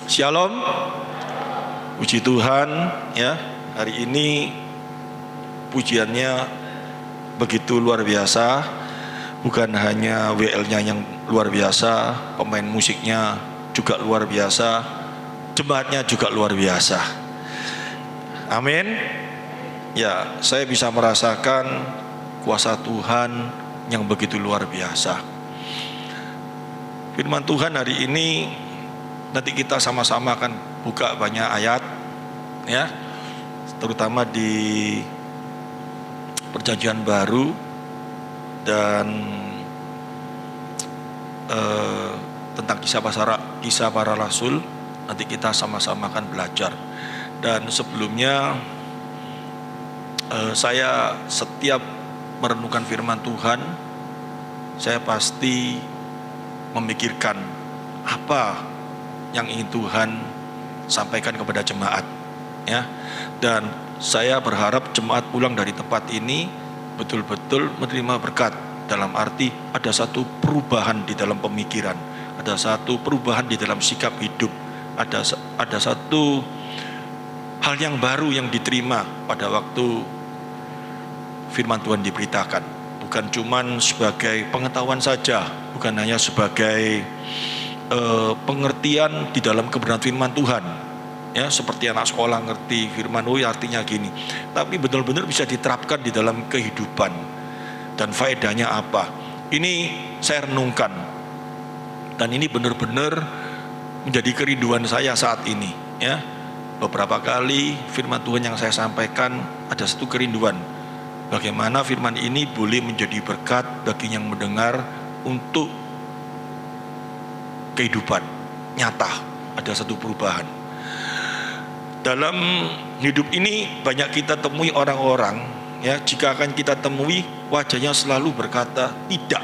Shalom, puji Tuhan ya. Hari ini pujiannya begitu luar biasa. Bukan hanya WL-nya yang luar biasa, pemain musiknya juga luar biasa, jemaatnya juga luar biasa. Amin. Ya, saya bisa merasakan kuasa Tuhan yang begitu luar biasa. Firman Tuhan hari ini nanti kita sama-sama akan buka banyak ayat ya, terutama di Perjanjian Baru dan tentang kisah para rasul. Nanti kita sama-sama akan belajar. Dan sebelumnya saya setiap merenungkan firman Tuhan, saya pasti memikirkan apa yang ingin Tuhan sampaikan kepada jemaat ya. Dan saya berharap jemaat pulang dari tempat ini betul-betul menerima berkat, dalam arti ada satu perubahan di dalam pemikiran, ada satu perubahan di dalam sikap hidup, ada satu hal yang baru yang diterima pada waktu firman Tuhan diberitakan. Bukan cuman sebagai pengetahuan saja, bukan hanya sebagai pengertian di dalam kebenaran firman Tuhan ya, seperti anak sekolah ngerti firman, oh artinya gini, tapi benar-benar bisa diterapkan di dalam kehidupan. Dan faedahnya apa? Ini saya renungkan, dan ini benar-benar menjadi kerinduan saya saat ini ya. Beberapa kali firman Tuhan yang saya sampaikan, ada satu kerinduan, bagaimana firman ini boleh menjadi berkat bagi yang mendengar untuk kehidupan nyata, ada satu perubahan. Dalam hidup ini banyak kita temui orang-orang ya, jika akan kita temui wajahnya selalu berkata tidak.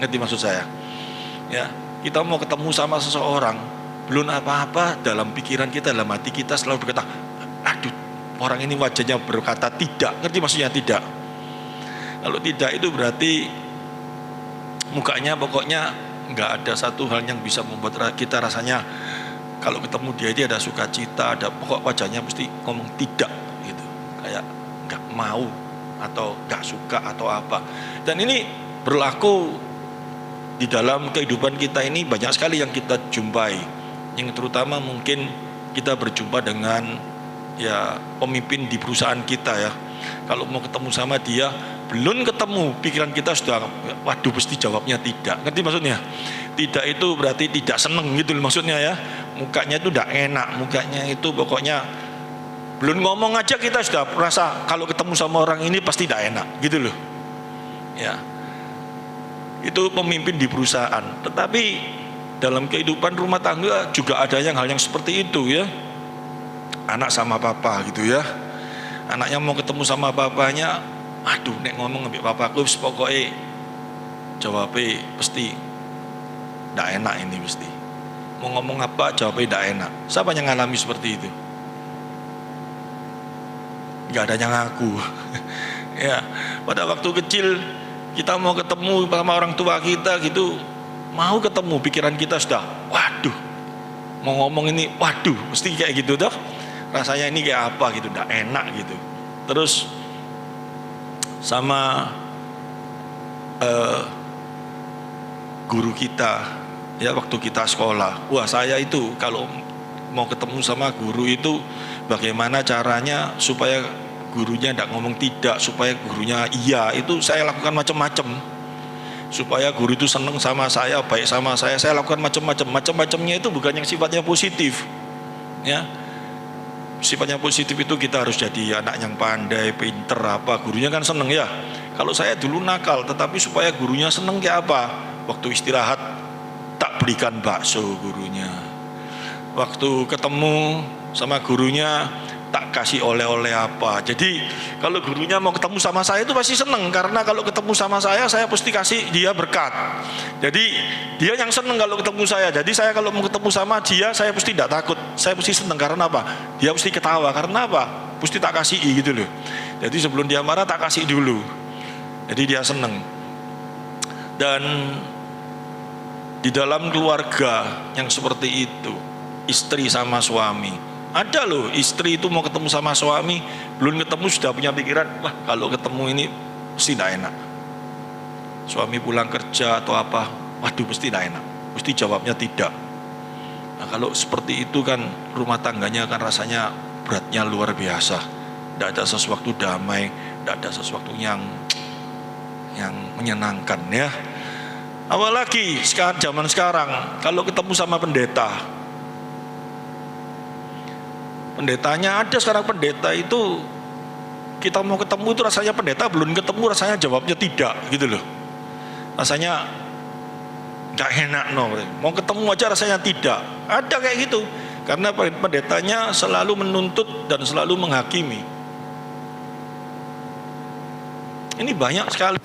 Ngerti maksud saya? Ya, kita mau ketemu sama seseorang, belum apa-apa, dalam pikiran kita, dalam hati kita selalu berkata, aduh, orang ini wajahnya berkata tidak. Ngerti maksudnya tidak? Kalau tidak itu berarti mukanya pokoknya nggak ada satu hal yang bisa membuat kita rasanya kalau ketemu dia ada sukacita, ada pokok wajahnya mesti ngomong tidak gitu, kayak nggak mau atau nggak suka atau apa. Dan ini berlaku di dalam kehidupan kita ini, banyak sekali yang kita jumpai, yang terutama mungkin kita berjumpa dengan ya pemimpin di perusahaan kita ya. Kalau mau ketemu sama dia, belum ketemu pikiran kita sudah waduh pasti jawabnya tidak. Ngerti maksudnya? Tidak itu berarti tidak seneng gitu maksudnya ya. Mukanya itu tidak enak, mukanya itu pokoknya belum ngomong aja kita sudah merasa kalau ketemu sama orang ini pasti tidak enak gitu loh ya. Itu pemimpin di perusahaan. Tetapi dalam kehidupan rumah tangga juga ada hal yang seperti itu ya. Anak sama papa gitu ya, anaknya mau ketemu sama papanya, aduh nek ngomong sama papaku pokoknya jawabnya pasti tidak enak, ini pasti mau ngomong apa jawabnya tidak enak. Siapa yang ngalami seperti itu? Nggak ada yang ngaku ya. Pada waktu kecil kita mau ketemu sama orang tua kita gitu, mau ketemu pikiran kita sudah waduh, mau ngomong ini waduh mesti kayak gitu dah, rasanya ini kayak apa gitu, tidak enak gitu. Terus sama guru kita ya, waktu kita sekolah, wah saya itu kalau mau ketemu sama guru itu bagaimana caranya supaya gurunya tidak ngomong tidak, supaya gurunya iya, itu saya lakukan macam-macam supaya guru itu senang sama saya, baik sama saya lakukan macam-macamnya. Itu bukan yang sifatnya positif ya. Sifatnya positif itu kita harus jadi anak yang pandai, pinter apa, gurunya kan seneng ya. Kalau saya dulu nakal, tetapi supaya gurunya seneng kayak apa, waktu istirahat tak belikan bakso gurunya, waktu ketemu sama gurunya tak kasih oleh-oleh apa. Jadi kalau gurunya mau ketemu sama saya itu pasti seneng, karena kalau ketemu sama saya pasti kasih dia berkat. Jadi dia yang seneng kalau ketemu saya. Jadi saya kalau mau ketemu sama dia, saya pasti tidak takut, saya pasti seneng. Karena apa? Dia pasti ketawa. Karena apa? Pasti tak kasih gitu loh. Jadi sebelum dia marah tak kasih dulu, jadi dia seneng. Dan Di dalam keluarga yang seperti itu, istri sama suami, ada loh istri itu mau ketemu sama suami, belum ketemu sudah punya pikiran, wah kalau ketemu ini pasti tidak enak. Suami pulang kerja atau apa, waduh pasti tidak enak, pasti jawabnya tidak. Nah, kalau seperti itu kan rumah tangganya kan rasanya beratnya luar biasa. Tidak ada sesuatu damai, tidak ada sesuatu yang menyenangkan ya. Apalagi zaman sekarang kalau ketemu sama pendetanya ada sekarang, pendeta itu kita mau ketemu itu rasanya pendeta belum ketemu rasanya jawabnya tidak gitu loh. Rasanya gak enak mau ketemu aja rasanya tidak. Ada kayak gitu karena pendetanya selalu menuntut dan selalu menghakimi. Ini banyak sekali.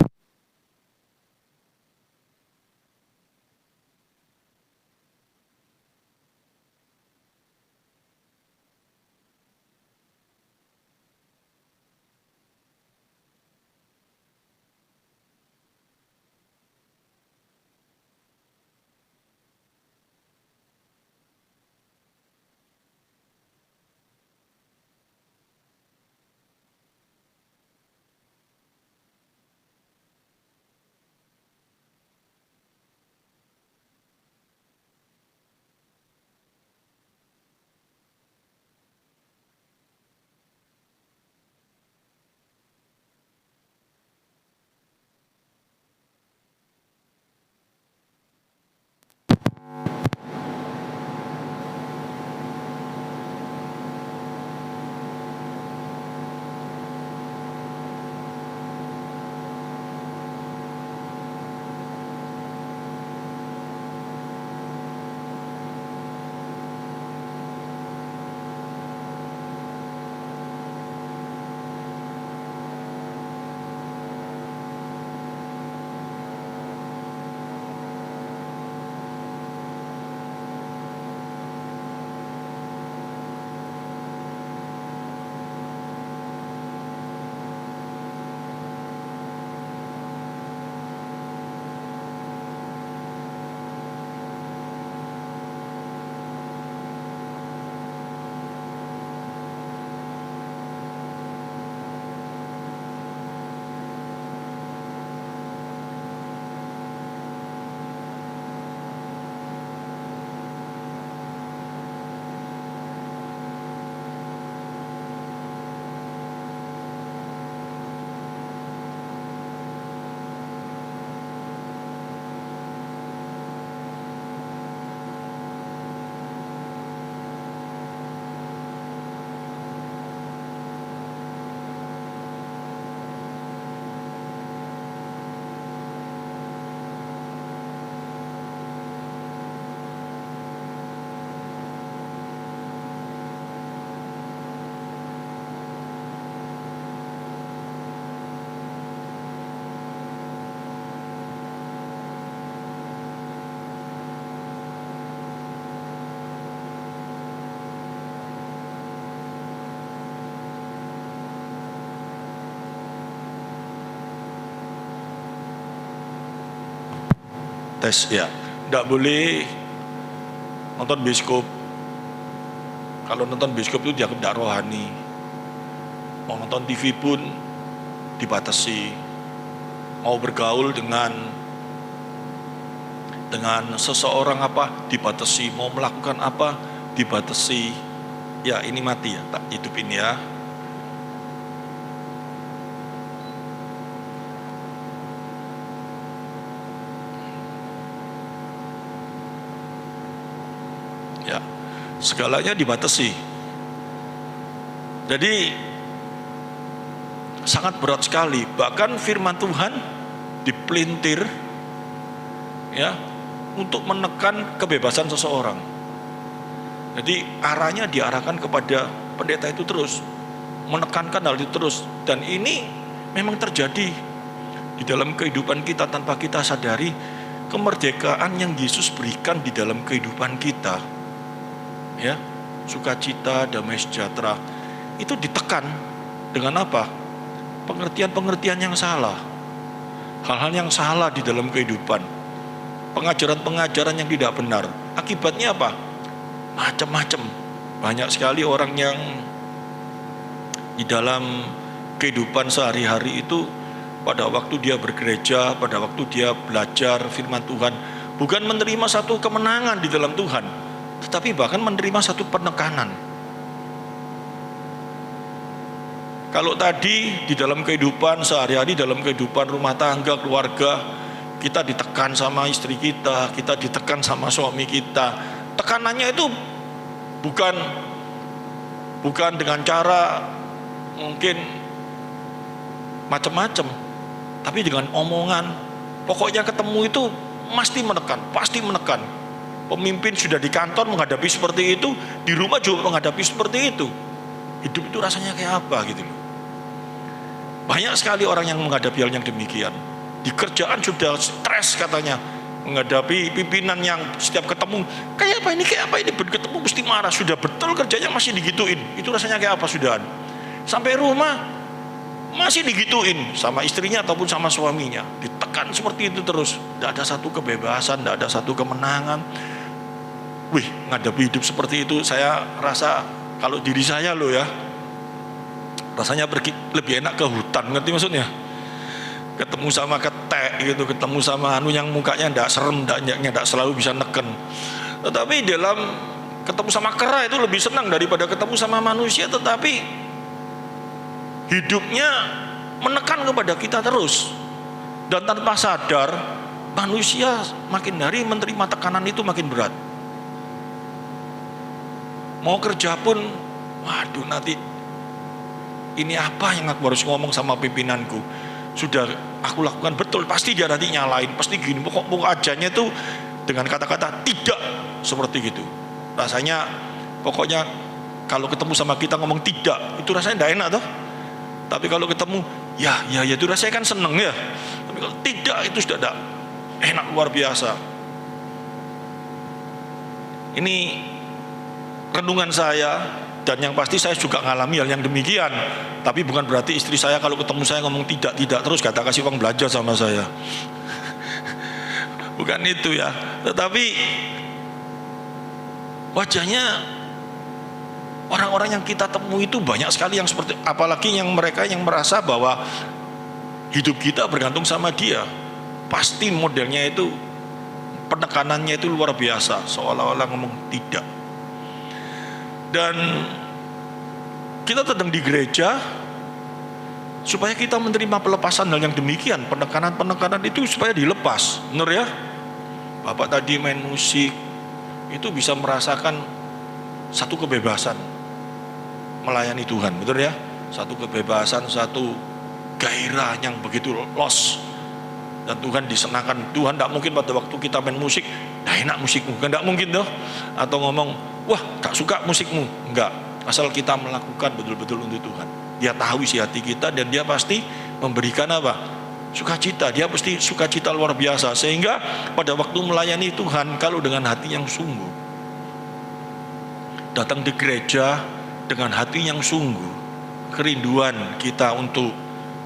Tes ya, tidak boleh nonton bioskop. Kalau nonton bioskop itu dianggap tidak rohani. Mau nonton TV pun dibatasi. Mau bergaul dengan seseorang apa dibatasi. Mau melakukan apa dibatasi. Ya ini mati ya, tak hidup ini ya. Ya, segalanya dibatasi. Jadi sangat berat sekali. Bahkan firman Tuhan dipelintir ya untuk menekan kebebasan seseorang. Jadi arahnya diarahkan kepada pendeta itu terus, menekankan hal itu terus. Dan ini memang terjadi di dalam kehidupan kita tanpa kita sadari. Kemerdekaan yang Yesus berikan di dalam kehidupan kita, ya, sukacita, damai sejahtera, itu ditekan dengan apa? Pengertian-pengertian yang salah, hal-hal yang salah di dalam kehidupan. pengajaran-pengajaran yang tidak benar. Akibatnya apa? Macam-macam. Banyak sekali orang yang di dalam kehidupan sehari-hari itu, pada waktu dia bergereja, pada waktu dia belajar firman Tuhan, bukan menerima satu kemenangan di dalam Tuhan, tetapi bahkan menerima satu penekanan. Kalau tadi di dalam kehidupan sehari-hari, dalam kehidupan rumah tangga, keluarga, kita ditekan sama istri kita, kita ditekan sama suami kita. Tekanannya itu bukan dengan cara mungkin macam-macam, tapi dengan omongan. Pokoknya ketemu itu pasti menekan. Pemimpin sudah di kantor menghadapi seperti itu, di rumah juga menghadapi seperti itu. Hidup itu rasanya kayak apa gitu loh. Banyak sekali orang yang menghadapi hal yang demikian. Di kerjaan sudah stres katanya, menghadapi pimpinan yang setiap ketemu kayak apa ini begitu ketemu mesti marah. Sudah betul kerjanya masih digituin. Itu rasanya kayak apa sudahan. Sampai rumah masih digituin sama istrinya ataupun sama suaminya. Ditekan seperti itu terus. Tidak ada satu kebebasan, tidak ada satu kemenangan. Menghadapi hidup seperti itu, saya rasa kalau diri saya loh ya, rasanya pergi lebih enak ke hutan, ngerti maksudnya? Ketemu sama ketek gitu, ketemu sama yang mukanya ndak serem, ndak selalu bisa neken. Tetapi dalam ketemu sama kera itu lebih senang daripada ketemu sama manusia, tetapi hidupnya menekan kepada kita terus. Dan tanpa sadar, manusia makin hari menerima tekanan itu makin berat. Mau kerja pun, waduh nanti ini apa yang aku harus ngomong sama pimpinanku? Sudah aku lakukan betul, pasti dia nanti nyalain, pasti gini. Pokok ajanya itu dengan kata-kata tidak seperti gitu. Rasanya pokoknya kalau ketemu sama kita ngomong tidak, itu rasanya tidak enak toh. Tapi kalau ketemu ya itu rasanya kan seneng ya. Tapi kalau tidak itu sudah tidak enak luar biasa. Ini renungan saya. Dan yang pasti saya juga ngalami hal yang demikian. Tapi bukan berarti istri saya kalau ketemu saya ngomong tidak terus kata kasih uang belanja sama saya. Bukan itu ya. Tetapi wajahnya orang-orang yang kita temui itu banyak sekali yang seperti, apalagi yang mereka yang merasa bahwa hidup kita bergantung sama dia. Pasti modelnya itu, penekanannya itu luar biasa, seolah-olah ngomong tidak. Dan kita sedang di gereja supaya kita menerima pelepasan hal yang demikian, penekanan itu supaya dilepas, benar ya? Bapak tadi main musik itu bisa merasakan satu kebebasan melayani Tuhan, betul ya? Satu kebebasan, satu gairah yang begitu los, dan Tuhan disenangkan. Tuhan tidak mungkin pada waktu kita main musik, dah enak musikmu, kan tidak mungkin toh. Atau ngomong, wah gak suka musikmu, enggak. Asal kita melakukan betul-betul untuk Tuhan. Dia tahu isi hati kita dan dia pasti memberikan apa? Sukacita. Dia pasti sukacita luar biasa. Sehingga pada waktu melayani Tuhan, kalau dengan hati yang sungguh, datang di gereja dengan hati yang sungguh, kerinduan kita untuk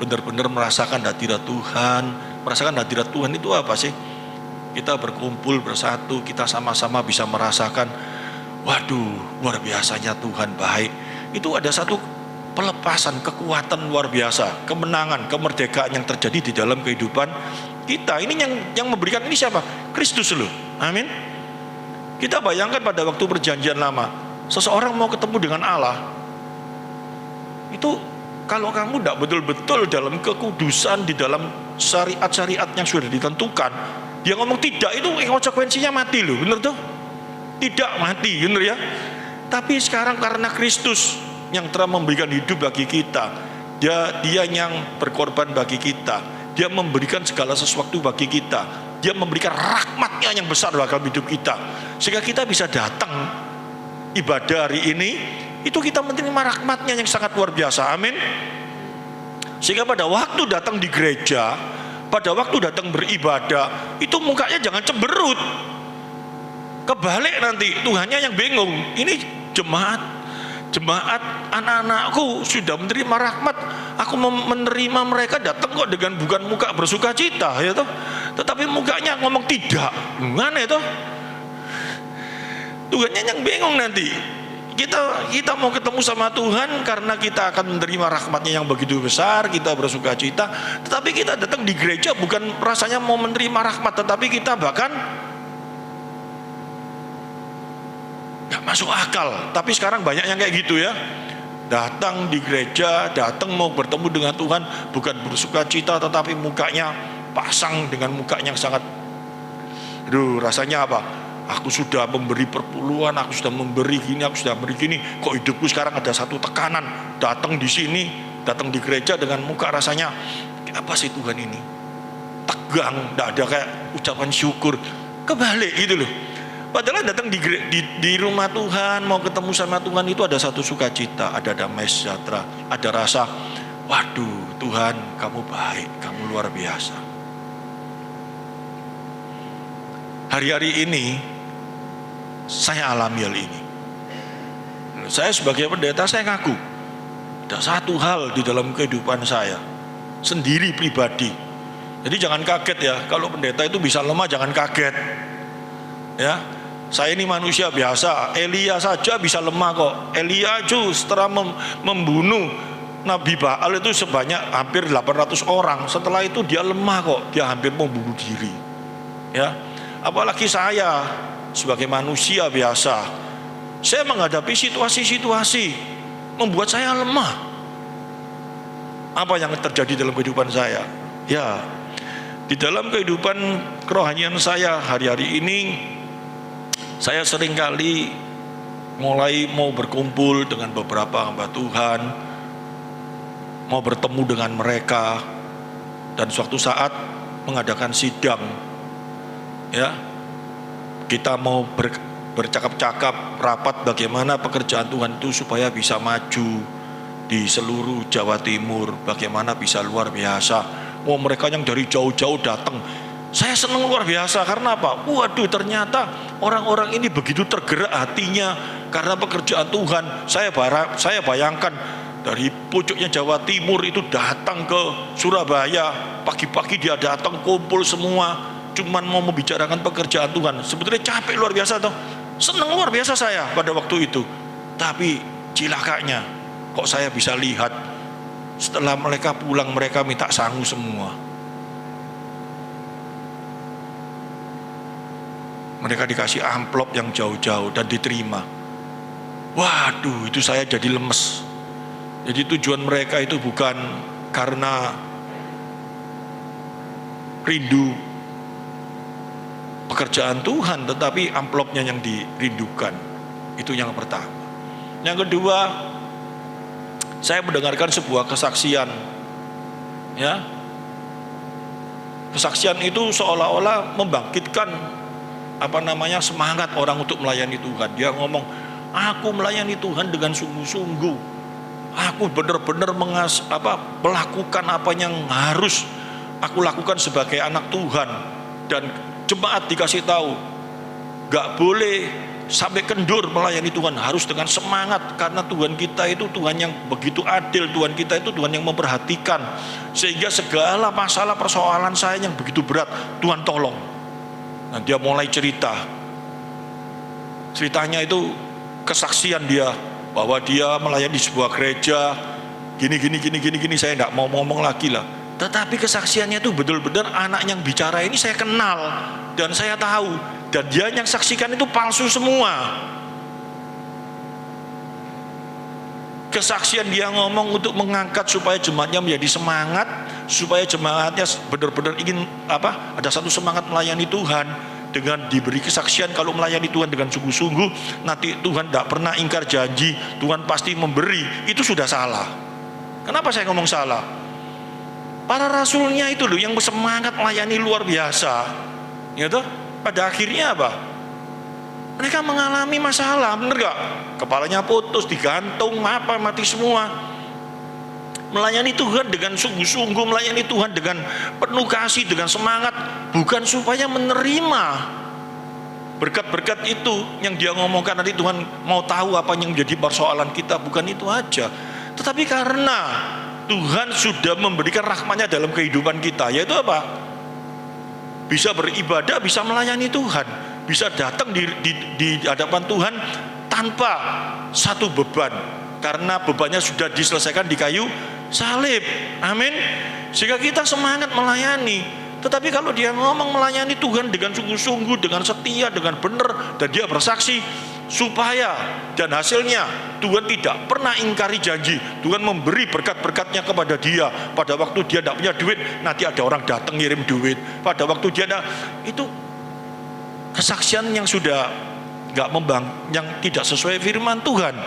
benar-benar merasakan hadirat Tuhan. Merasakan hadirat Tuhan itu apa sih? Kita berkumpul bersatu, kita sama-sama bisa merasakan, waduh luar biasanya Tuhan baik. Itu ada satu pelepasan, kekuatan luar biasa, kemenangan, kemerdekaan yang terjadi di dalam kehidupan kita. Ini yang memberikan ini siapa? Kristus loh. Amin. Kita bayangkan pada waktu perjanjian lama, seseorang mau ketemu dengan Allah, itu kalau kamu tidak betul-betul dalam kekudusan, di dalam syariat-syariat yang sudah ditentukan, dia ngomong tidak, itu konsekuensinya mati loh, bener tuh? Tidak, mati, bener ya? Tapi sekarang karena Kristus yang telah memberikan hidup bagi kita, dia yang berkorban bagi kita, dia memberikan segala sesuatu bagi kita, dia memberikan rahmatnya yang besar dalam hidup kita, sehingga kita bisa datang ibadah hari ini, itu kita menerima rahmatnya yang sangat luar biasa. Amin. Sehingga pada waktu datang di gereja, pada waktu datang beribadah, itu mukanya jangan cemberut. Kebalik nanti Tuhannya yang bingung. Ini jemaat anak-anakku sudah menerima rahmat, aku menerima mereka datang kok dengan bukan muka bersuka cita, ya toh. tetapi mukanya ngomong tidak. Gimana itu? Tuhannya yang bingung nanti. Kita mau ketemu sama Tuhan karena kita akan menerima rahmatnya yang begitu besar, kita bersuka cita, tetapi kita datang di gereja bukan rasanya mau menerima rahmat, tetapi kita bahkan gak masuk akal. Tapi sekarang banyak yang kayak gitu ya, datang di gereja, datang mau bertemu dengan Tuhan bukan bersuka cita, tetapi mukanya pasang dengan mukanya yang sangat, aduh rasanya apa? Aku sudah memberi perpuluhan, aku sudah memberi gini, aku sudah memberi gini. Kok hidupku sekarang ada satu tekanan? Datang di sini, datang di gereja dengan muka rasanya, apa sih Tuhan ini? Tegang, tidak ada kayak ucapan syukur. Kebalik gitu loh. Padahal datang di rumah Tuhan, mau ketemu sama Tuhan itu ada satu sukacita, ada damai sejahtera, ada rasa, waduh Tuhan, kamu baik, kamu luar biasa. Hari-hari ini saya alami hal ini. Saya sebagai pendeta, saya ngaku ada satu hal di dalam kehidupan saya sendiri pribadi. Jadi jangan kaget ya, kalau pendeta itu bisa lemah, jangan kaget ya. Saya ini manusia biasa. Elia saja bisa lemah kok. Elia itu setelah membunuh Nabi Baal itu sebanyak hampir 800 orang. Setelah itu dia lemah kok, dia hampir mau bunuh diri ya. Apalagi saya sebagai manusia biasa, saya menghadapi situasi-situasi membuat saya lemah. Apa yang terjadi dalam kehidupan saya? Ya, di dalam kehidupan kerohanian saya hari-hari ini, saya seringkali mulai mau berkumpul dengan beberapa hamba Tuhan, mau bertemu dengan mereka, dan suatu saat mengadakan sidang ya. Kita mau bercakap-cakap rapat bagaimana pekerjaan Tuhan itu supaya bisa maju di seluruh Jawa Timur, bagaimana bisa luar biasa. Wah, mereka yang dari jauh-jauh datang, saya senang luar biasa. Karena apa? Waduh, ternyata orang-orang ini begitu tergerak hatinya karena pekerjaan Tuhan. Saya bayangkan dari pucuknya Jawa Timur itu datang ke Surabaya, pagi-pagi dia datang kumpul semua, cuman mau membicarakan pekerjaan Tuhan. Sebetulnya capek luar biasa toh, senang luar biasa saya pada waktu itu. Tapi cilakanya kok saya bisa lihat setelah mereka pulang, mereka minta sangu semua. Mereka dikasih amplop yang jauh-jauh dan diterima. Waduh, itu saya jadi lemes. Jadi tujuan mereka itu bukan karena rindu pekerjaan Tuhan, tetapi amplopnya yang dirindukan. Itu yang pertama. Yang kedua, saya mendengarkan sebuah kesaksian ya. Kesaksian itu seolah-olah membangkitkan semangat orang untuk melayani Tuhan. Dia ngomong, aku melayani Tuhan dengan sungguh-sungguh. Aku benar-benar melakukan apa yang harus aku lakukan sebagai anak Tuhan. Dan jemaat dikasih tahu, gak boleh sampai kendur melayani Tuhan, harus dengan semangat. Karena Tuhan kita itu Tuhan yang begitu adil, Tuhan kita itu Tuhan yang memperhatikan. Sehingga segala masalah persoalan saya yang begitu berat, Tuhan tolong. Nah, dia mulai ceritanya itu kesaksian dia, bahwa dia melayani di sebuah gereja, gini, saya tidak mau ngomong lagi lah. Tetapi kesaksiannya itu betul-betul anak yang bicara ini saya kenal dan saya tahu, dan dia yang saksikan itu palsu semua. Kesaksian dia ngomong untuk mengangkat supaya jemaatnya menjadi semangat, supaya jemaatnya benar-benar ingin ada satu semangat melayani Tuhan. Dengan diberi kesaksian kalau melayani Tuhan dengan sungguh-sungguh, nanti Tuhan tidak pernah ingkar janji, Tuhan pasti memberi. Itu sudah salah. Kenapa saya ngomong salah? Para rasulnya itu loh yang bersemangat melayani luar biasa, gitu. Pada akhirnya apa? Mereka mengalami masalah, bener gak? Kepalanya putus, digantung, mati semua. Melayani Tuhan dengan sungguh-sungguh, melayani Tuhan dengan penuh kasih, dengan semangat, bukan supaya menerima berkat-berkat itu yang dia ngomongkan. Nanti Tuhan mau tahu apa yang menjadi persoalan kita, bukan itu aja. Tetapi karena Tuhan sudah memberikan rahmatnya dalam kehidupan kita, yaitu apa? bisa beribadah, bisa melayani Tuhan, bisa datang di hadapan Tuhan tanpa satu beban, karena bebannya sudah diselesaikan di kayu salib. Amin. Sehingga kita semangat melayani. Tetapi kalau dia ngomong melayani Tuhan dengan sungguh-sungguh, dengan setia, dengan benar, dan dia bersaksi, supaya dan hasilnya Tuhan tidak pernah ingkari janji. Tuhan memberi berkat-berkatnya kepada dia. Pada waktu dia tidak punya duit, nanti ada orang datang ngirim duit. Pada waktu dia ada, itu kesaksian yang sudah yang tidak sesuai firman Tuhan,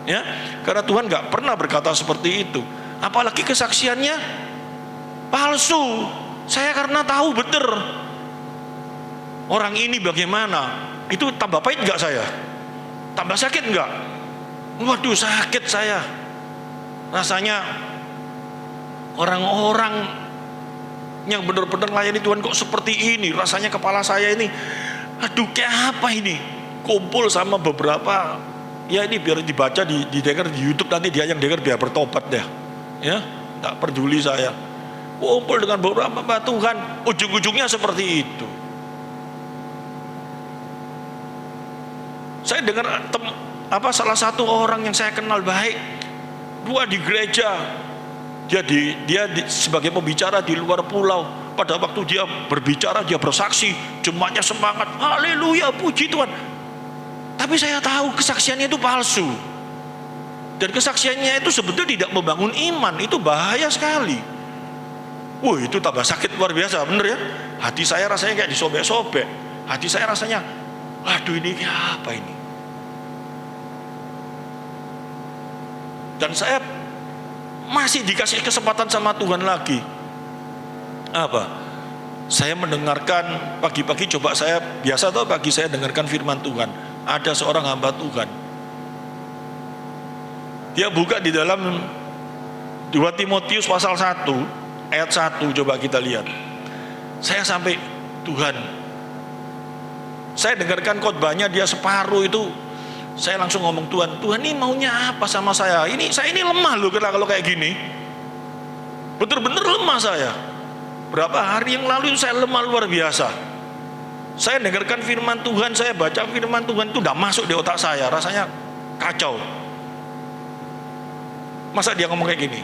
ya. Karena Tuhan nggak pernah berkata seperti itu. Apalagi kesaksiannya palsu. Saya karena tahu betul orang ini bagaimana, itu tambah pahit nggak saya? Tambah sakit nggak? Waduh, sakit saya. Rasanya orang-orang yang benar-benar layani Tuhan kok seperti ini. Rasanya kepala saya ini, aduh, kayak apa ini? Kumpul sama beberapa, ya ini biar dibaca, didengar di YouTube, nanti dia yang dengar biar bertobat deh. Ya, tak peduli saya. Kumpul dengan beberapa Tuhan, ujung-ujungnya seperti itu. Saya dengar salah satu orang yang saya kenal baik, dua di gereja, dia sebagai pembicara di luar pulau. Pada waktu dia berbicara, dia bersaksi, jemaatnya semangat, haleluya, puji Tuhan. Tapi saya tahu kesaksiannya itu palsu, dan kesaksiannya itu sebetulnya tidak membangun iman. Itu bahaya sekali. Wah, itu tambah sakit luar biasa, bener ya. Hati saya rasanya kayak disobek-sobek. Hati saya rasanya, waduh, ini apa ini? Dan saya masih dikasih kesempatan sama Tuhan lagi. Apa? Saya mendengarkan pagi-pagi, coba saya biasa tahu pagi saya dengarkan firman Tuhan. Ada seorang hamba Tuhan, dia buka di dalam 2 Timotius pasal 1 ayat 1, coba kita lihat. Saya sampai, Tuhan, saya dengarkan khotbahnya, dia separuh itu, saya langsung ngomong, Tuhan ini maunya apa sama saya? Saya ini lemah loh kalau kayak gini. Bener-bener lemah saya. Berapa hari yang lalu saya lemah luar biasa. Saya dengarkan firman Tuhan, saya baca firman Tuhan, itu tidak masuk di otak saya, rasanya kacau. Masa dia ngomong kayak gini?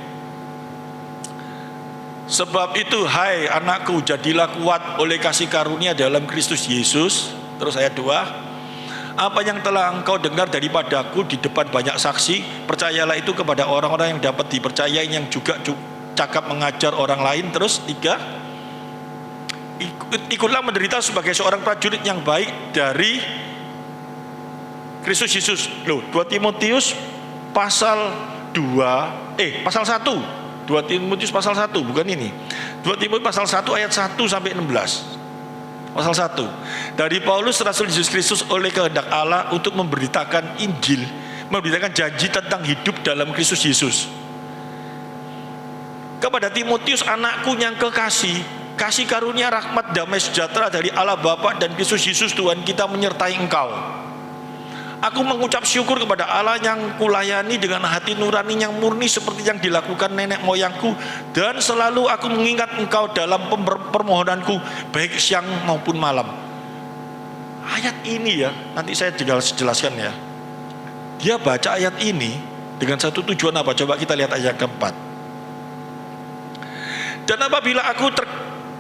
Sebab itu, hai anakku, jadilah kuat oleh kasih karunia dalam Kristus Yesus. Terus ayat 2, apa yang telah engkau dengar daripadaku di depan banyak saksi, percayalah itu kepada orang-orang yang dapat dipercayai, yang juga cakap mengajar orang lain. Terus 3, ikutlah menderita sebagai seorang prajurit yang baik dari Kristus Yesus. Loh, 2 Timotius pasal 1, 2 Timotius pasal 1, bukan ini. 2 Timotius pasal 1 ayat 1 sampai 16. Pasal 1. Dari Paulus rasul Yesus Kristus oleh kehendak Allah untuk memberitakan Injil, memberitakan janji tentang hidup dalam Kristus Yesus. Kepada Timotius anakku yang kekasih, kasih karunia, rahmat, damai sejahtera dari Allah Bapa dan Kristus Yesus Tuhan kita menyertai engkau. Aku mengucap syukur kepada Allah yang kulayani dengan hati nurani yang murni seperti yang dilakukan nenek moyangku, dan selalu aku mengingat engkau dalam permohonanku baik siang maupun malam. Ayat ini ya, nanti saya jelaskan ya. Dia baca ayat ini dengan satu tujuan apa? Coba kita lihat ayat keempat. Dan apabila aku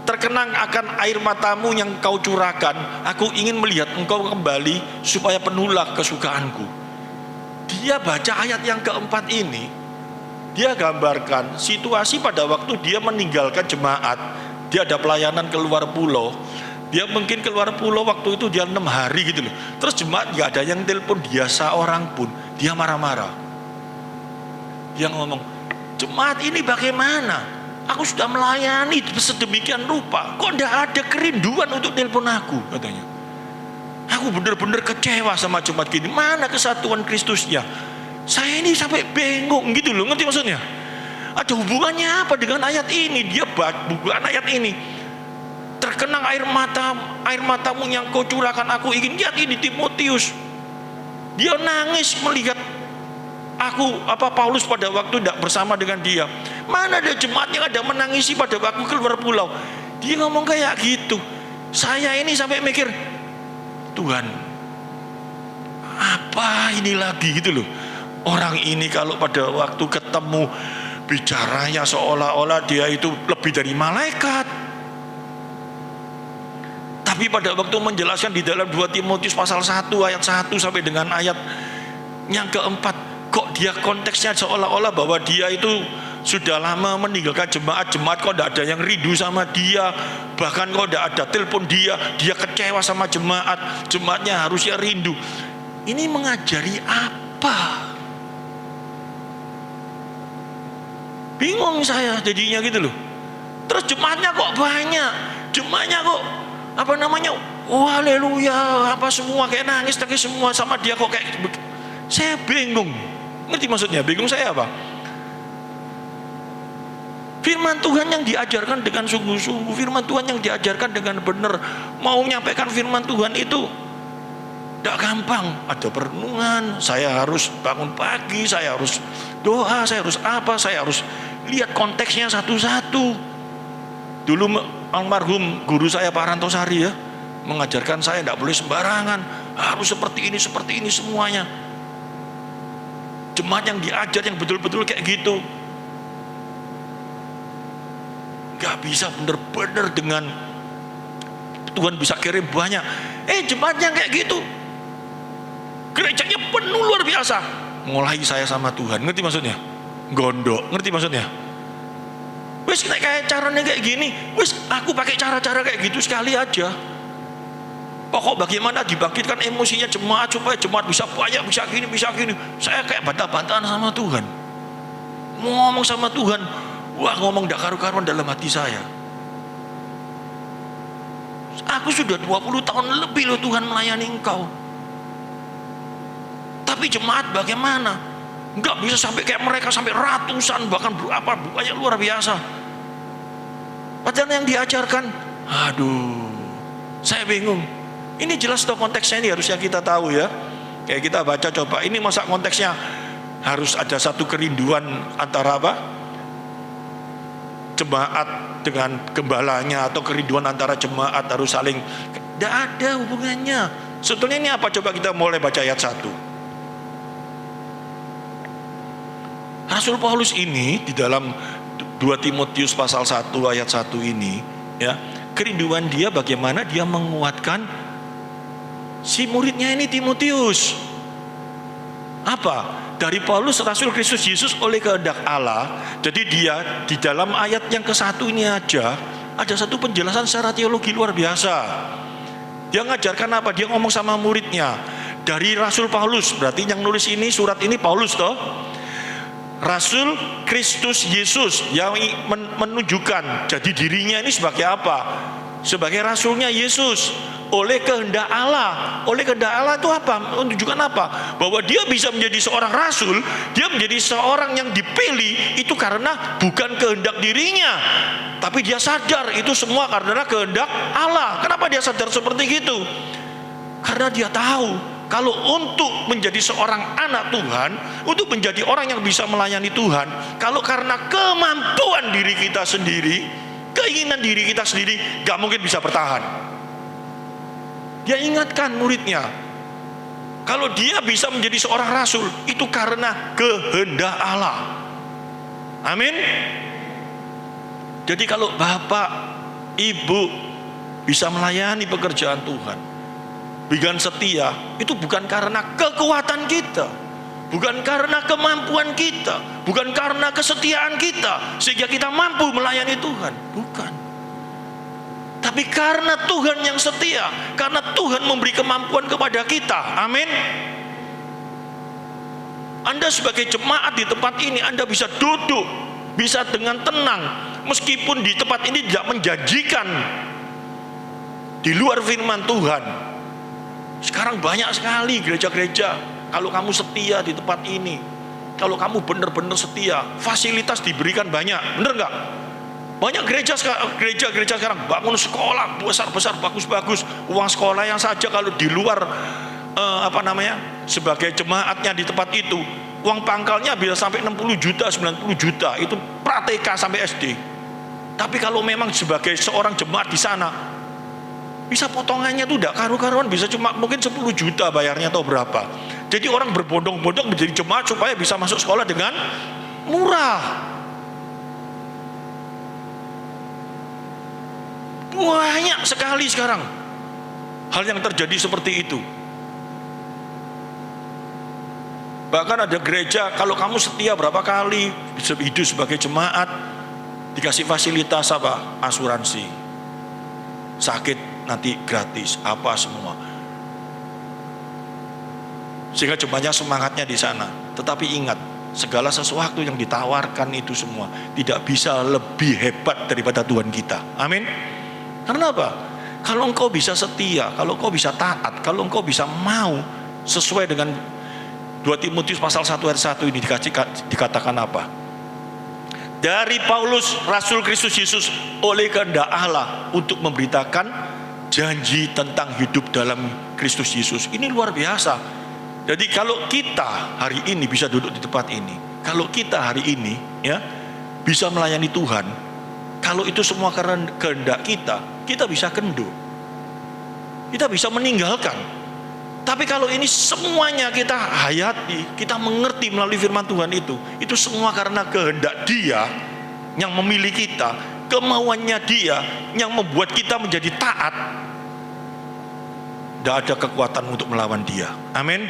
terkenang akan air matamu yang kau curahkan, aku ingin melihat engkau kembali supaya penuhlah kesukaanku. Dia baca ayat yang keempat ini, dia gambarkan situasi pada waktu dia meninggalkan jemaat. Dia ada pelayanan keluar pulau. Dia mungkin keluar pulau waktu itu dia 6 hari gitu loh. Terus jemaat gak ada yang telepon dia seorang pun. Dia marah-marah. Dia ngomong, jemaat ini bagaimana? Aku sudah melayani sedemikian rupa, kok tidak ada kerinduan untuk telepon aku, katanya. Aku benar-benar kecewa sama jemaat gini. Mana kesatuan Kristusnya? Saya ini sampai bingung gitu loh, ngerti maksudnya? Ada hubungannya apa dengan ayat ini? Dia bukan ayat ini. Terkenang air matamu yang kau curahkan, aku ingin lihat ini Timotius. Dia nangis melihat Paulus pada waktu tidak bersama dengan dia. Mana ada jemaat yang ada menangisi pada waktu keluar pulau. Dia ngomong kayak gitu. Saya ini sampai mikir, Tuhan, apa ini lagi gitu loh. Orang ini kalau pada waktu ketemu bicaranya seolah-olah dia itu lebih dari malaikat. Tapi pada waktu menjelaskan di dalam 2 Timotius pasal 1 ayat 1 sampai dengan ayat yang keempat, kok dia konteksnya seolah-olah bahwa dia itu sudah lama meninggalkan jemaat-jemaat, kok tidak ada yang rindu sama dia, bahkan kok tidak ada telepon dia kecewa sama jemaatnya harusnya rindu. Ini mengajari apa? Bingung saya jadinya gitu loh. Terus jemaatnya kok banyak, jemaatnya kok oh haleluya, apa semua kayak nangis semua sama dia kok kayak. Saya bingung. Ngerti maksudnya? Bingung saya apa? Firman Tuhan yang diajarkan dengan sungguh-sungguh, firman Tuhan yang diajarkan dengan benar. Mau menyampaikan firman Tuhan itu tidak gampang. Ada perenungan, saya harus bangun pagi, saya harus doa, saya harus apa, saya harus lihat konteksnya satu-satu. Dulu almarhum guru saya Pak Rantosari ya, mengajarkan saya tidak boleh sembarangan, harus seperti ini semuanya. Jemaat yang diajar yang betul-betul kayak gitu. Gak bisa benar-benar dengan Tuhan bisa kirim banyak. Jemaatnya kayak gitu, gerejanya penuh luar biasa. Mulai saya sama Tuhan, ngerti maksudnya? Gondok, ngerti maksudnya? Wes kayak caranya kayak gini, wes aku pakai cara-cara kayak gitu sekali aja. Pokok bagaimana dibangkitkan emosinya jemaat supaya jemaat bisa banyak, bisa gini. Saya kayak bantah-bantahan sama Tuhan. Ngomong sama Tuhan, wah ngomong gak karu-karuan dalam hati saya. Aku sudah 20 tahun lebih loh Tuhan melayani engkau. Tapi jemaat bagaimana? Enggak bisa sampai kayak mereka, sampai ratusan, bahkan berapa, banyak luar biasa. Padahal yang diajarkan, aduh, saya bingung. Ini jelas toh konteksnya, ini harusnya kita tahu ya. Kayak kita baca coba, ini masa konteksnya harus ada satu kerinduan antara apa? Jemaat dengan gembalanya, atau kerinduan antara jemaat harus saling, tidak ada hubungannya. Sebetulnya ini apa? Coba kita mulai baca ayat 1. Rasul Paulus ini di dalam 2 Timotius pasal 1 ayat 1 ini ya, kerinduan dia bagaimana dia menguatkan si muridnya ini Timotius. Apa? Dari Paulus Rasul Kristus Yesus oleh kehendak Allah. Jadi dia di dalam ayat yang ke-1 ini aja ada satu penjelasan secara teologi luar biasa. Dia ngajarkan apa? Dia ngomong sama muridnya. Dari Rasul Paulus, berarti yang nulis ini surat ini Paulus toh. Rasul Kristus Yesus yang menunjukkan jadi dirinya ini sebagai apa? Sebagai rasulnya Yesus oleh kehendak Allah. Oleh kehendak Allah itu apa? Menunjukkan apa? Bahwa dia bisa menjadi seorang rasul, dia menjadi seorang yang dipilih itu karena bukan kehendak dirinya, tapi dia sadar itu semua karena kehendak Allah. Kenapa dia sadar seperti itu? Karena dia tahu kalau untuk menjadi seorang anak Tuhan, untuk menjadi orang yang bisa melayani Tuhan, kalau karena kemampuan diri kita sendiri, keinginan diri kita sendiri, gak mungkin bisa bertahan. Dia ingatkan muridnya, kalau dia bisa menjadi seorang rasul, itu karena kehendak Allah. Amin. Jadi kalau bapak, ibu bisa melayani pekerjaan Tuhan dengan setia, itu bukan karena kekuatan kita, bukan karena kemampuan kita, bukan karena kesetiaan kita sehingga kita mampu melayani Tuhan, bukan. Tapi karena Tuhan yang setia, karena Tuhan memberi kemampuan kepada kita. Amin. Anda sebagai jemaat di tempat ini, Anda bisa duduk, bisa dengan tenang, meskipun di tempat ini tidak menjanjikan di luar firman Tuhan. Sekarang banyak sekali gereja-gereja, kalau kamu setia di tempat ini, kalau kamu benar-benar setia, fasilitas diberikan banyak, benar nggak? Banyak gereja sekarang bangun sekolah besar-besar, bagus-bagus, uang sekolah yang saja kalau di luar sebagai jemaatnya di tempat itu, uang pangkalnya bisa sampai 60 juta, 90 juta, itu pra-TK sampai SD. Tapi kalau memang sebagai seorang jemaat di sana, bisa potongannya tuh tidak karu-karuan, bisa cuma mungkin 10 juta bayarnya atau berapa. Jadi orang berbondong-bondong menjadi jemaat supaya bisa masuk sekolah dengan murah. Banyak sekali sekarang hal yang terjadi seperti itu. Bahkan ada gereja, kalau kamu setia berapa kali hidup sebagai jemaat, dikasih fasilitas apa? Asuransi, sakit nanti gratis, apa semua. Sehingga jemaatnya semangatnya di sana. Tetapi ingat, segala sesuatu yang ditawarkan itu semua tidak bisa lebih hebat daripada Tuhan kita. Amin. Karena apa? Kalau engkau bisa setia, kalau engkau bisa taat, kalau engkau bisa mau sesuai dengan 2 Timotius pasal 1 ayat 1 ini dikatakan apa? Dari Paulus, Rasul Kristus Yesus, oleh kehendak Allah untuk memberitakan janji tentang hidup dalam Kristus Yesus. Ini luar biasa. Jadi kalau kita hari ini bisa duduk di tempat ini, kalau kita hari ini ya bisa melayani Tuhan, kalau itu semua karena kehendak kita bisa kendur, kita bisa meninggalkan. Tapi kalau ini semuanya kita hayati, kita mengerti melalui firman Tuhan itu semua karena kehendak Dia yang memilih kita, kemauannya Dia yang membuat kita menjadi taat. Tidak ada kekuatan untuk melawan Dia. Amin.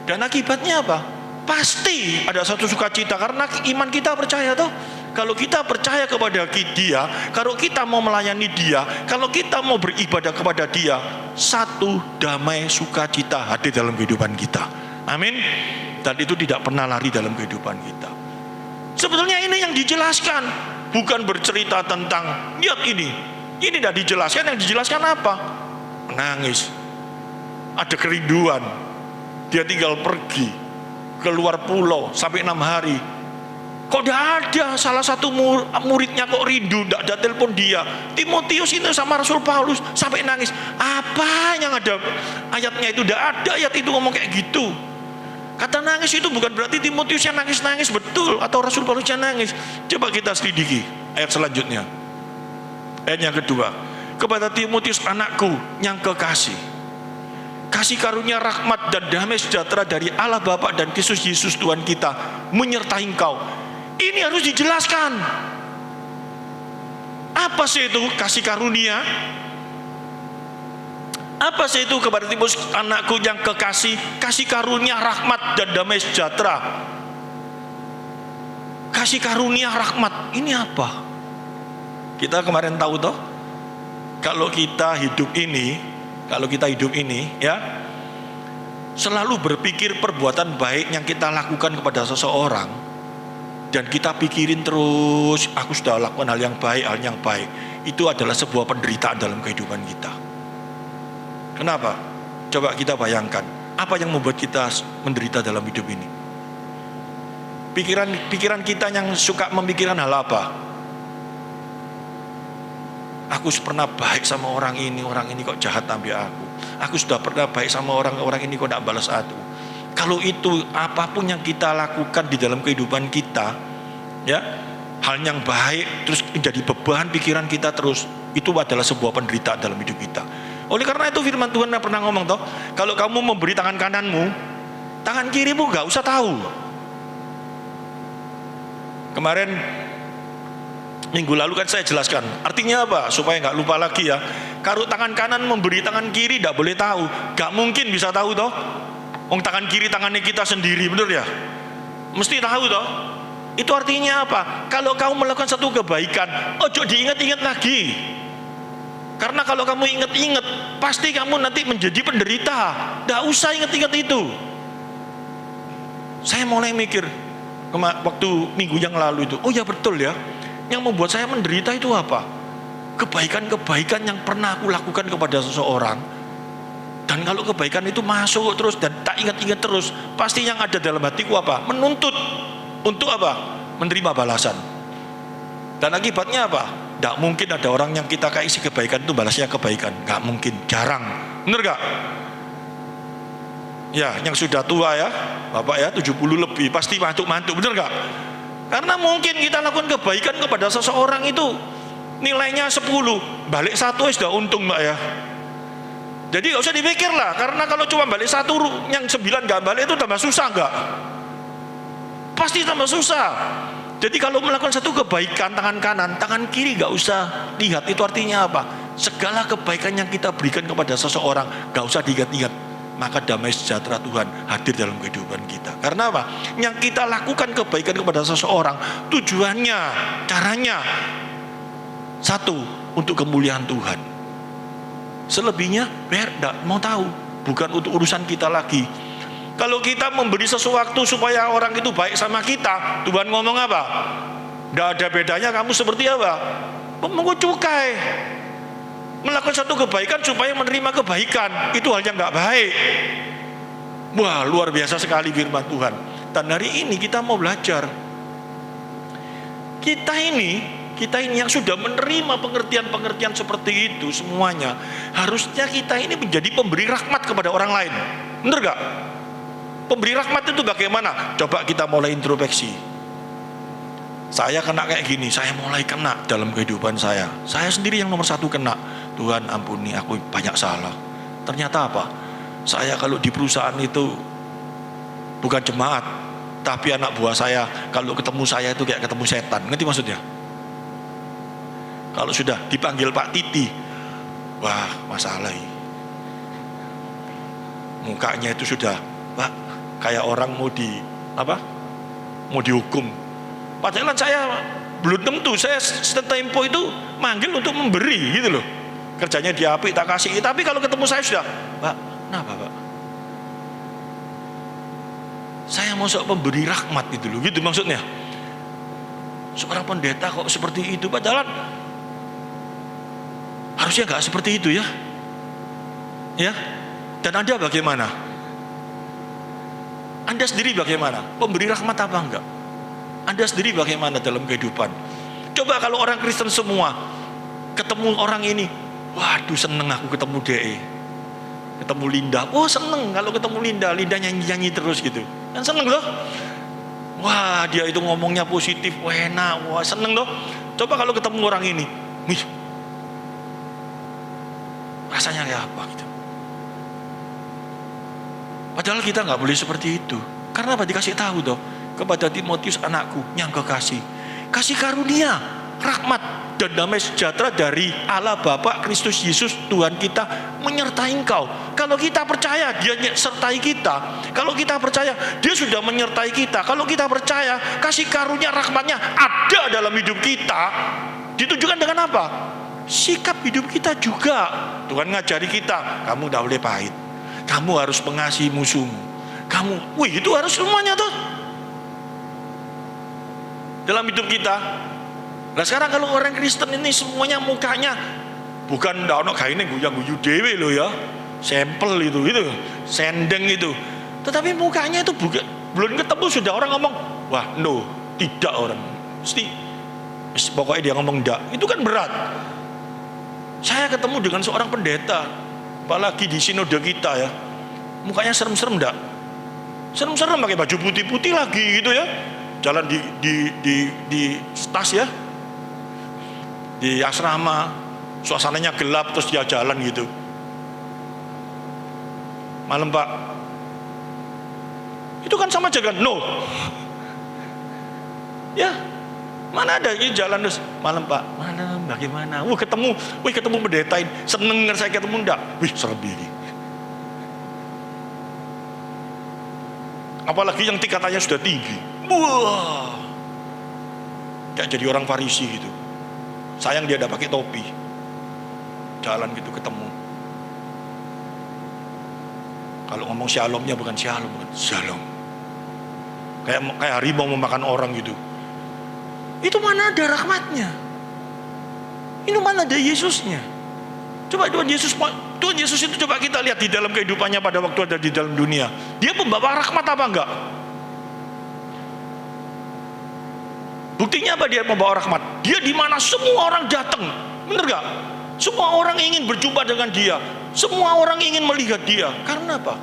Dan akibatnya apa? Pasti ada satu sukacita karena iman kita percaya toh. Kalau kita percaya kepada Dia, kalau kita mau melayani Dia, kalau kita mau beribadah kepada Dia, satu damai sukacita hadir dalam kehidupan kita. Amin. Dan itu tidak pernah lari dalam kehidupan kita. Sebetulnya ini yang dijelaskan, bukan bercerita tentang lihat ini tidak dijelaskan. Yang dijelaskan apa? Menangis, ada kerinduan, dia tinggal pergi keluar pulau sampai 6 hari. Kok tidak ada salah satu muridnya kok rindu, tidak ada telepon dia. Timotius itu sama Rasul Paulus sampai nangis. Apa yang ada ayatnya itu? Tidak ada ayat itu ngomong kayak gitu. Kata nangis itu bukan berarti Timotius yang nangis-nangis betul atau Rasul Paulus yang nangis. Coba kita selidiki ayat selanjutnya. Ayat yang kedua. Kepada Timotius anakku yang kekasih, kasih karunia rahmat dan damai sejahtera dari Allah Bapa dan Kristus Yesus Tuhan kita menyertai engkau. Ini harus dijelaskan. Apa sih itu kasih karunia? Apa sih itu kepada Timotius anakku yang kekasih, kasih karunia rahmat dan damai sejahtera? Kasih karunia rahmat ini apa? Kita kemarin tahu toh, kalau kita hidup ini ya, selalu berpikir perbuatan baik yang kita lakukan kepada seseorang, dan kita pikirin terus, aku sudah lakukan hal yang baik, itu adalah sebuah penderitaan dalam kehidupan kita. Kenapa? Coba kita bayangkan, apa yang membuat kita menderita dalam hidup ini? Pikiran kita yang suka memikirkan hal apa? Aku pernah baik sama orang ini kok jahat sampai aku. Aku sudah pernah baik sama orang ini kok tidak balas aku. Kalau itu apapun yang kita lakukan di dalam kehidupan kita, ya, hal yang baik terus menjadi beban pikiran kita terus, itu adalah sebuah penderitaan dalam hidup kita. Oleh karena itu firman Tuhan yang pernah ngomong toh, kalau kamu memberi tangan kananmu, tangan kirimu gak usah tahu. Kemarin minggu lalu kan saya jelaskan, artinya apa? Supaya nggak lupa lagi ya. Kalau tangan kanan memberi tangan kiri tidak boleh tahu, nggak mungkin bisa tahu toh. Wong tangan kiri tangannya kita sendiri, bener ya? Mesti tahu toh. Itu artinya apa? Kalau kamu melakukan satu kebaikan, ojo diingat-ingat lagi. Karena kalau kamu ingat-ingat, pasti kamu nanti menjadi penderita. Tidak usah ingat-ingat itu. Saya mulai mikir waktu minggu yang lalu itu, oh ya betul ya. Yang membuat saya menderita itu apa? Kebaikan-kebaikan yang pernah aku lakukan kepada seseorang. Dan kalau kebaikan itu masuk terus dan tak ingat-ingat terus, pasti yang ada dalam hatiku apa? Menuntut untuk apa? Menerima balasan. Dan akibatnya apa? Tidak mungkin ada orang yang kita kasih kebaikan itu balasnya kebaikan. Gak mungkin, jarang. Bener gak? Ya, yang sudah tua ya, Bapak ya, 70 lebih, pasti mantuk-mantuk, bener gak? Karena mungkin kita lakukan kebaikan kepada seseorang itu nilainya 10, balik 1 sudah untung Mbak ya. Jadi nggak usah dipikir lah, karena kalau cuma balik satu, yang 9 nggak balik itu tambah susah nggak? Pasti tambah susah. Jadi kalau melakukan satu kebaikan tangan kanan, tangan kiri nggak usah lihat. Itu artinya apa? Segala kebaikan yang kita berikan kepada seseorang nggak usah diingat-ingat. Maka damai sejahtera Tuhan hadir dalam kehidupan kita. Karena apa? Yang kita lakukan kebaikan kepada seseorang, tujuannya, caranya, satu, untuk kemuliaan Tuhan. Selebihnya biar tidak mau tahu, bukan untuk urusan kita lagi. Kalau kita memberi sesuatu supaya orang itu baik sama kita, Tuhan ngomong apa? Tidak ada bedanya kamu seperti apa? Pemungut cukai. Melakukan satu kebaikan supaya menerima kebaikan, itu hal yang nggak baik. Wah, luar biasa sekali firman Tuhan. Dan hari ini kita mau belajar. Kita ini yang sudah menerima pengertian-pengertian seperti itu semuanya, harusnya kita ini menjadi pemberi rahmat kepada orang lain. Bener gak? Pemberi rahmat itu bagaimana? Coba kita mulai introspeksi. Saya kena kayak gini, saya mulai kena dalam kehidupan saya. Saya sendiri yang nomor satu kena. Tuhan ampuni, aku banyak salah. Ternyata apa? Saya kalau di perusahaan itu bukan jemaat, tapi anak buah saya, kalau ketemu saya itu kayak ketemu setan. Ngerti maksudnya? Kalau sudah dipanggil Pak Titi, wah masalah ini. Mukanya itu sudah, Pak, kayak orang mau dihukum. Padahal saya belum tentu, saya setempo itu manggil untuk memberi gitu loh. Kerjanya dia apik, tak kasih. Tapi kalau ketemu saya sudah, Pak, kenapa Pak? Saya mau pemberi rahmat gitu loh, gitu maksudnya. Seorang pendeta kok seperti itu, padahal harusnya nggak seperti itu ya. Ya. Dan Anda bagaimana? Anda sendiri bagaimana? Pemberi rahmat apa enggak? Anda sendiri bagaimana dalam kehidupan? Coba kalau orang Kristen semua ketemu orang ini, waduh seneng aku ketemu DE, ketemu Linda, oh seneng kalau ketemu Linda nyanyi-nyanyi terus gitu, kan seneng loh. Wah dia itu ngomongnya positif, wah enak, wah seneng loh. Coba kalau ketemu orang ini, wih, rasanya kayak apa gitu. Padahal kita nggak boleh seperti itu. Karena apa? Dikasih tahu toh kepada Timotius anakku yang kekasih, kasih karunia, rahmat dan damai sejahtera dari Allah Bapa, Kristus Yesus Tuhan kita menyertai engkau. Kalau kita percaya dia sertai kita, kalau kita percaya dia sudah menyertai kita, kalau kita percaya kasih karunia rahmatnya ada dalam hidup kita, ditujukan dengan apa? Sikap hidup kita juga. Tuhan ngajari kita, kamu tidak boleh pahit, kamu harus mengasihi musuhmu, kamu, wih itu harus semuanya tuh dalam hidup kita. Nah sekarang kalau orang Kristen ini semuanya mukanya bukan ndak ono gaine guyu-guyu dhewe lho ya, sampel itu sendeng itu, tetapi mukanya itu bukan, belum ketemu sudah orang ngomong wah no, tidak, orang mesti pokoknya dia ngomong ndak, itu kan berat. Saya ketemu dengan seorang pendeta, apalagi di sinode kita ya, mukanya serem-serem ndak, serem-serem pakai baju putih-putih lagi gitu ya, jalan di tas ya, di asrama, suasananya gelap terus dia jalan gitu. Malam Pak, itu kan sama aja kan? No. Ya, mana ada ini jalan terus malam Pak, malam bagaimana? Ketemu pendeta ini, seneng saya ketemu ndak? Wih serem ini. Apalagi yang tingkatannya sudah tinggi. Wah, kayak jadi orang Farisi gitu. Sayang dia ada pakai topi, jalan gitu ketemu. Kalau ngomong shalomnya bukan shalom, bukan shalom. Kayak harimau memakan orang gitu. Itu mana ada rahmatnya? Itu mana ada Yesusnya? Coba Tuhan Yesus itu coba kita lihat di dalam kehidupannya pada waktu ada di dalam dunia. Dia membawa rahmat apa enggak? Buktinya apa dia membawa rahmat? Dia di mana semua orang datang, bener gak? Semua orang ingin berjumpa dengan dia, semua orang ingin melihat dia. Karena apa?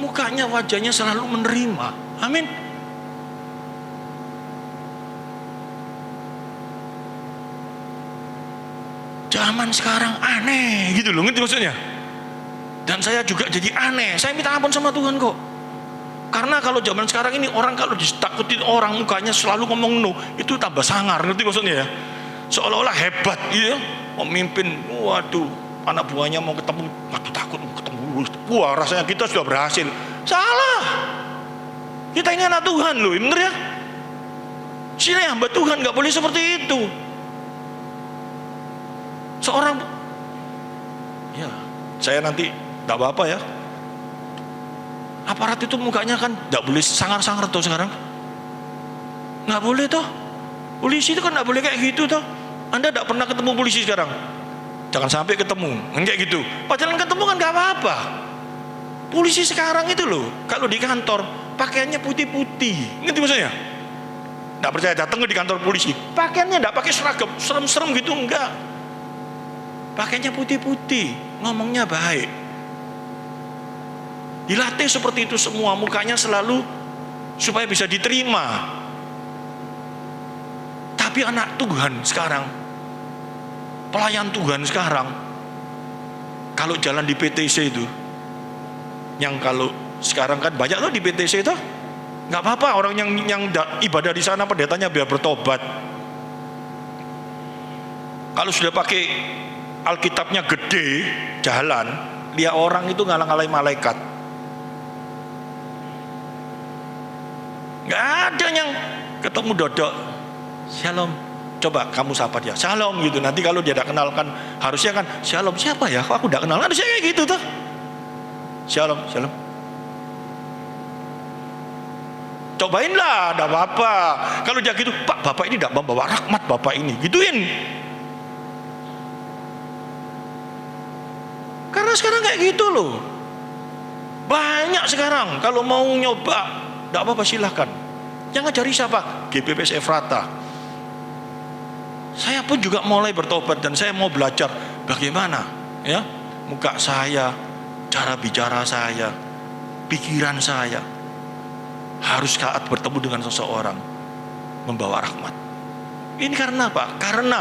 Mukanya, wajahnya selalu menerima. Amin. Zaman sekarang aneh gitu loh, ngerti maksudnya? Dan saya juga jadi aneh, saya minta ampun sama Tuhan kok. Karena kalau zaman sekarang ini orang kalau ditakutin orang mukanya selalu ngomong no, itu tambah sangar, ngerti maksudnya ya? Seolah-olah hebat gitu ya, memimpin, waduh, anak buahnya mau ketemu, waduh takut mau ketemu, wah rasanya kita sudah berhasil. Salah. Kita ini anak Tuhan loh, bener ya? Sini hamba Tuhan nggak boleh seperti itu. Seorang, ya saya nanti nggak apa-apa ya. Aparat itu mukanya kan nggak boleh sangar-sangar tuh sekarang. Nggak boleh toh. Polisi itu kan nggak boleh kayak gitu toh. Anda nggak pernah ketemu polisi sekarang. Jangan sampai ketemu, kan kayak gitu. Padahal ketemu kan nggak apa-apa. Polisi sekarang itu loh, kalau di kantor pakaiannya putih-putih. Ngerti maksudnya? Nggak percaya datang di kantor polisi, pakaiannya nggak pakai seragam, serem-serem gitu enggak. Pakaiannya putih-putih, ngomongnya baik. Dilatih seperti itu semua, mukanya selalu supaya bisa diterima. Tapi anak Tuhan sekarang, pelayan Tuhan sekarang, kalau jalan di PTC itu, yang kalau sekarang kan banyak loh di PTC itu, nggak apa-apa orang yang ibadah di sana pendetanya biar bertobat. Kalau sudah pakai Alkitabnya gede, jalan, lihat orang itu ngalang-ngalai malaikat. Nggak ada yang ketemu dodok, shalom, coba kamu sapa dia, shalom gitu. Nanti kalau dia tidak kenalkan, harusnya kan shalom, siapa ya? Kok aku tidak kenal? Harusnya kayak gitu tuh. Shalom, shalom. Cobain lah, tidak apa-apa. Kalau dia gitu, Pak, Bapak ini tidak membawa rahmat, Bapak ini, gituin. Karena sekarang kayak gitu loh. Banyak sekarang kalau mau nyoba, tidak apa-apa silahkan. Yang ngajari siapa? GBPS Efrata. Saya pun juga mulai bertobat dan saya mau belajar bagaimana ya muka saya, cara bicara saya, pikiran saya harus saat bertemu dengan seseorang membawa rahmat. Ini karena apa? Karena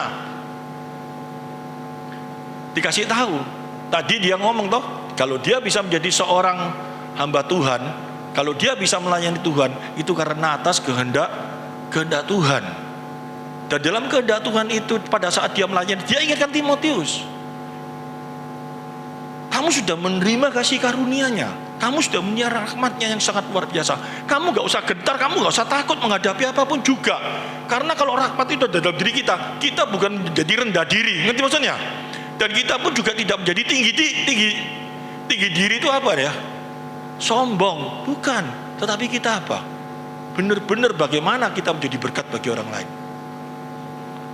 dikasih tahu. Tadi dia ngomong toh, kalau dia bisa menjadi seorang hamba Tuhan, kalau dia bisa melayani Tuhan, itu karena atas kehendak Tuhan. Dan dalam kehendak Tuhan itu pada saat dia melayani, dia ingatkan Timotius, kamu sudah menerima kasih karunia-Nya, kamu sudah menyerah rahmat-Nya yang sangat luar biasa. Kamu gak usah gentar, kamu gak usah takut menghadapi apapun juga. Karena kalau rahmat itu ada dalam diri kita, kita bukan menjadi rendah diri, ngerti maksudnya? Dan kita pun juga tidak menjadi tinggi diri itu apa ya? Sombong, bukan. Tetapi kita apa? Benar-benar bagaimana kita menjadi berkat bagi orang lain.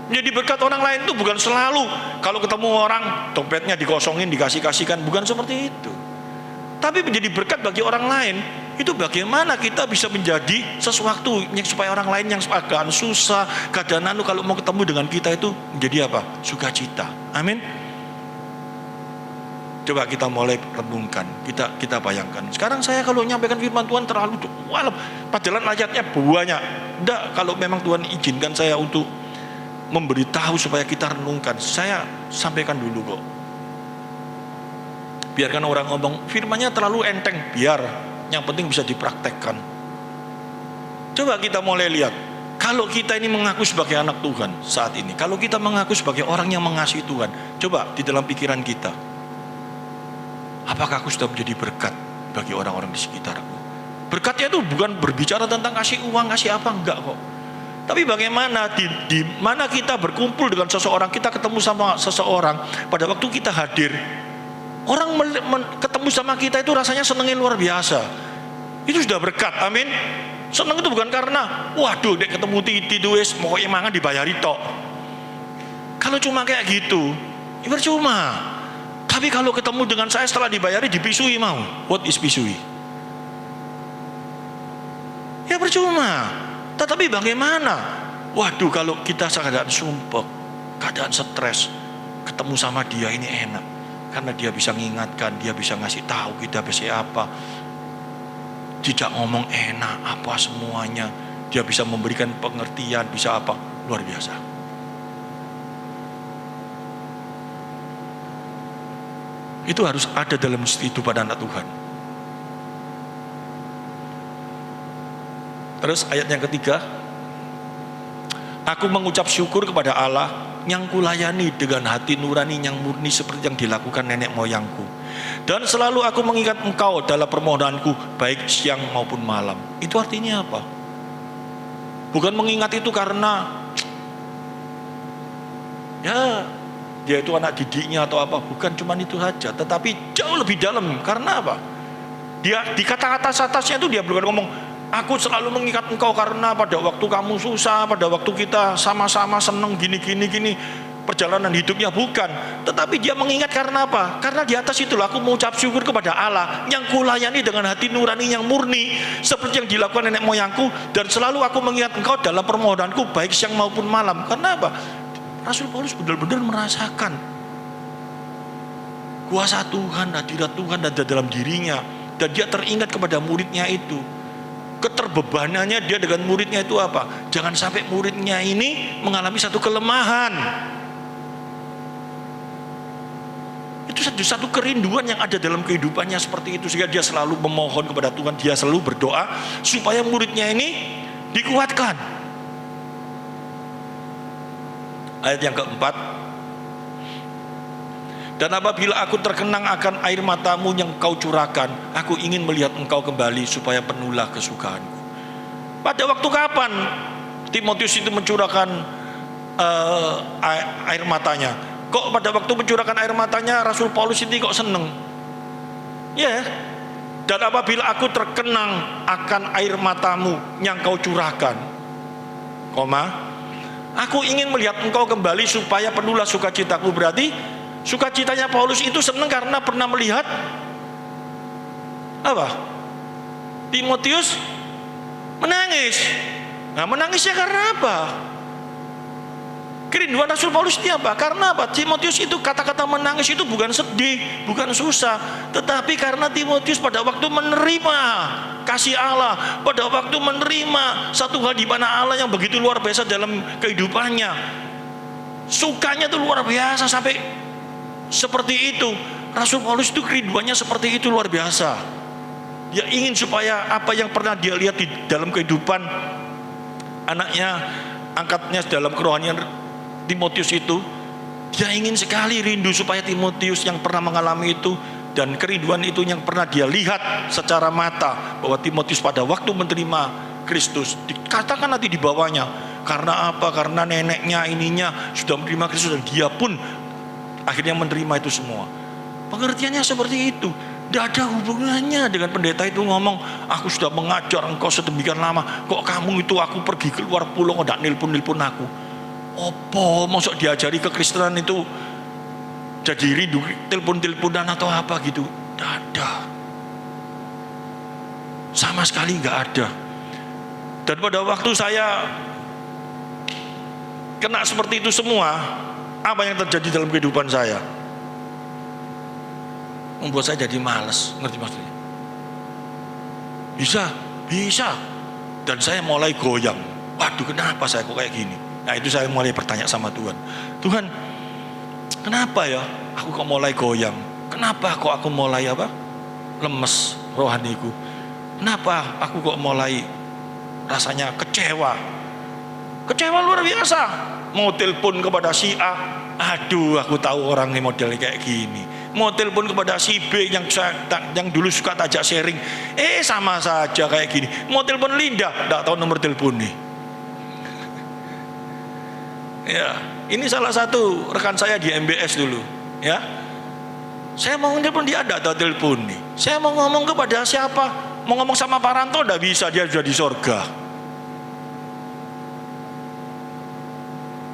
Menjadi berkat orang lain itu bukan selalu kalau ketemu orang dompetnya dikosongin, dikasihkan, bukan seperti itu. Tapi menjadi berkat bagi orang lain itu bagaimana kita bisa menjadi sesuatu yang supaya orang lain yang keadaan susah, keadaan kalau mau ketemu dengan kita itu menjadi apa? Sukacita. Amin. Coba kita mulai renungkan, kita bayangkan. Sekarang saya kalau menyampaikan firman Tuhan terlalu walau padahal ayatnya banyak. Enggak, kalau memang Tuhan izinkan saya untuk memberitahu supaya kita renungkan, saya sampaikan dulu kok. Biarkan orang ngomong firmannya terlalu enteng, biar yang penting bisa dipraktekkan. Coba kita mulai lihat, kalau kita ini mengaku sebagai anak Tuhan saat ini, kalau kita mengaku sebagai orang yang mengasihi Tuhan, coba di dalam pikiran kita, apakah aku sudah menjadi berkat bagi orang-orang di sekitarku? Berkatnya itu bukan berbicara tentang kasih uang, kasih apa, enggak kok. Tapi bagaimana di mana kita berkumpul dengan seseorang, kita ketemu sama seseorang, pada waktu kita hadir, orang ketemu sama kita itu rasanya senengnya luar biasa. Itu sudah berkat, amin. Seneng itu bukan karena, waduh dek ketemu titi dues, pokoknya mangan dibayari tok. Kalau cuma kayak gitu, ya percuma. Tapi kalau ketemu dengan saya setelah dibayari dipisui mau. What is pisui? Ya percuma. Tetapi bagaimana? Waduh kalau kita keadaan sumpek, keadaan stres, ketemu sama dia ini enak. Karena dia bisa mengingatkan, dia bisa ngasih tahu kita bisa apa. Tidak ngomong enak apa semuanya. Dia bisa memberikan pengertian, bisa apa. Luar biasa. Itu harus ada dalam kehidupan anak Tuhan. Terus ayat yang ketiga, aku mengucap syukur kepada Allah yang kulayani dengan hati nurani yang murni seperti yang dilakukan nenek moyangku. Dan selalu aku mengingat engkau dalam permohonanku baik siang maupun malam. Itu artinya apa? Bukan mengingat itu karena ya dia itu anak didiknya atau apa, bukan cuma itu saja, tetapi jauh lebih dalam. Karena apa? Dia di kata-kata atasnya itu dia bukan ngomong aku selalu mengingat engkau karena pada waktu kamu susah, pada waktu kita sama-sama seneng gini perjalanan hidupnya, bukan. Tetapi dia mengingat karena apa? Karena di atas itulah aku mengucap syukur kepada Allah yang kulayani dengan hati nurani yang murni seperti yang dilakukan nenek moyangku, dan selalu aku mengingat engkau dalam permohonanku baik siang maupun malam. Karena apa? Rasul Paulus benar-benar merasakan kuasa Tuhan, hadirat Tuhan ada dalam dirinya, dan dia teringat kepada muridnya itu. Keterbebanannya dia dengan muridnya itu apa? Jangan sampai muridnya ini mengalami satu kelemahan. Itu satu kerinduan yang ada dalam kehidupannya seperti itu, sehingga dia selalu memohon kepada Tuhan, dia selalu berdoa supaya muridnya ini dikuatkan. Ayat yang keempat, dan apabila aku terkenang akan air matamu yang kau curahkan, aku ingin melihat engkau kembali supaya penuhlah kesukaanku. Pada waktu kapan Timotius itu mencurahkan air matanya? Kok pada waktu mencurahkan air matanya Rasul Paulus ini kok seneng? Ya, dan apabila aku terkenang akan air matamu yang kau curahkan, aku ingin melihat engkau kembali supaya penuhlah sukacitaku. Berarti sukacitanya Paulus itu senang karena pernah melihat apa? Timotius menangis. Nah, menangisnya karena apa? Kerinduan Rasul Paulus ini apa? Karena apa? Timotius itu, kata-kata menangis itu bukan sedih, bukan susah, tetapi karena Timotius pada waktu menerima kasih Allah, pada waktu menerima satu hal di mana Allah yang begitu luar biasa dalam kehidupannya, sukanya itu luar biasa sampai seperti itu. Rasul Paulus itu kerinduannya seperti itu, luar biasa. Dia ingin supaya apa yang pernah dia lihat di dalam kehidupan anaknya, angkatnya dalam kerohanian Timotius itu, dia ingin sekali rindu supaya Timotius yang pernah mengalami itu, dan kerinduan itu yang pernah dia lihat secara mata, bahwa Timotius pada waktu menerima Kristus, dikatakan nanti di bawahnya, karena apa? Karena neneknya ininya sudah menerima Kristus, dan dia pun akhirnya menerima itu semua. Pengertiannya seperti itu. Tidak ada hubungannya dengan pendeta itu ngomong, aku sudah mengajar engkau sedemikian lama, kok kamu itu aku pergi keluar pulau nggak nelpon aku. Opo, masuk diajari kekristenan itu jadi rindu telepon-teleponan atau apa gitu? Tidak ada, sama sekali nggak ada. Dan pada waktu saya kena seperti itu semua, apa yang terjadi dalam kehidupan saya? Membuat saya jadi malas, ngerti maksudnya? Bisa. Dan saya mulai goyang. Waduh, kenapa saya kok kayak gini? Nah, itu saya mulai bertanya sama Tuhan. Tuhan, kenapa ya aku kok mulai goyang? Kenapa kok aku mulai lemes rohaniku? Kenapa aku kok mulai rasanya kecewa? Kecewa luar biasa. Mau telepon kepada si A, aduh aku tahu orang ini modelnya kayak gini. Mau telepon kepada si B yang dulu suka tajak sharing, sama saja kayak gini. Mau telepon Linda, tidak tahu nomor telepon nih. Ya, ini salah satu rekan saya di MBS dulu, ya. Saya mau telepon dia, tidak tahu telepon nih. Saya mau ngomong kepada siapa? Mau ngomong sama Pak Ranto, tidak bisa, dia sudah di sorga.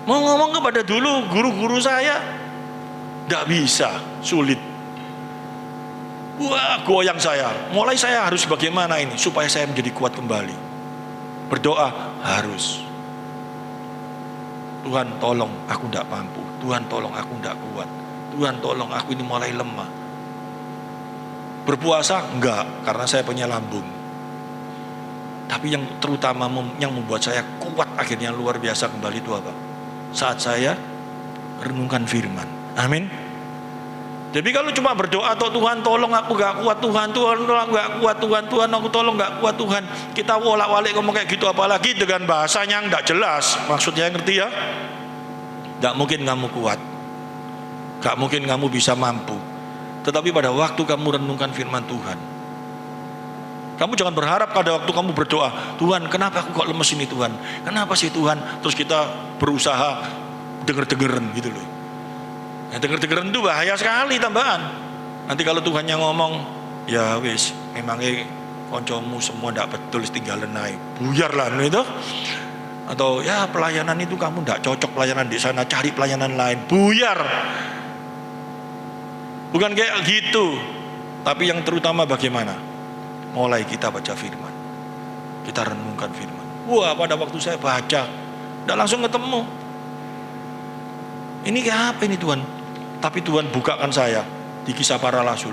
Mau ngomong kepada dulu guru-guru saya, tidak bisa, sulit. Wah, goyang saya. Mulai saya harus bagaimana ini supaya saya menjadi kuat kembali. Berdoa harus. Tuhan tolong, aku tidak mampu. Tuhan tolong, aku tidak kuat. Tuhan tolong, aku ini mulai lemah. Berpuasa enggak, karena saya punya lambung. Tapi yang terutama yang membuat saya kuat akhirnya luar biasa kembali itu apa? Saat saya renungkan firman. Amin. Jadi kalau cuma berdoa atau Tuhan tolong aku gak kuat, Tuhan tolong aku gak kuat, Tuhan aku tolong gak kuat, Tuhan, kita wolak-walik ngomong kayak gitu, apalagi dengan bahasanya yang gak jelas, maksudnya ngerti ya? Gak mungkin kamu kuat, gak mungkin kamu bisa mampu. Tetapi pada waktu kamu renungkan firman Tuhan, kamu jangan berharap pada waktu kamu berdoa, Tuhan kenapa aku kok lemes ini Tuhan, kenapa sih Tuhan, terus kita berusaha denger-dengeran gitu loh. Denger-dengeran itu bahaya sekali tambahan. Nanti kalau Tuhan yang ngomong, ya wis, memangnya koncomu semua ndak betul, tinggalan naik, buyar lah itu. Atau ya pelayanan itu kamu ndak cocok pelayanan di sana, cari pelayanan lain, buyar. Bukan kayak gitu. Tapi yang terutama bagaimana? Mulai kita baca firman, kita renungkan firman. Wah, pada waktu saya baca, ndak langsung ketemu. Ini kayak apa ini Tuhan? Tapi Tuhan bukakan saya di Kisah Para Rasul.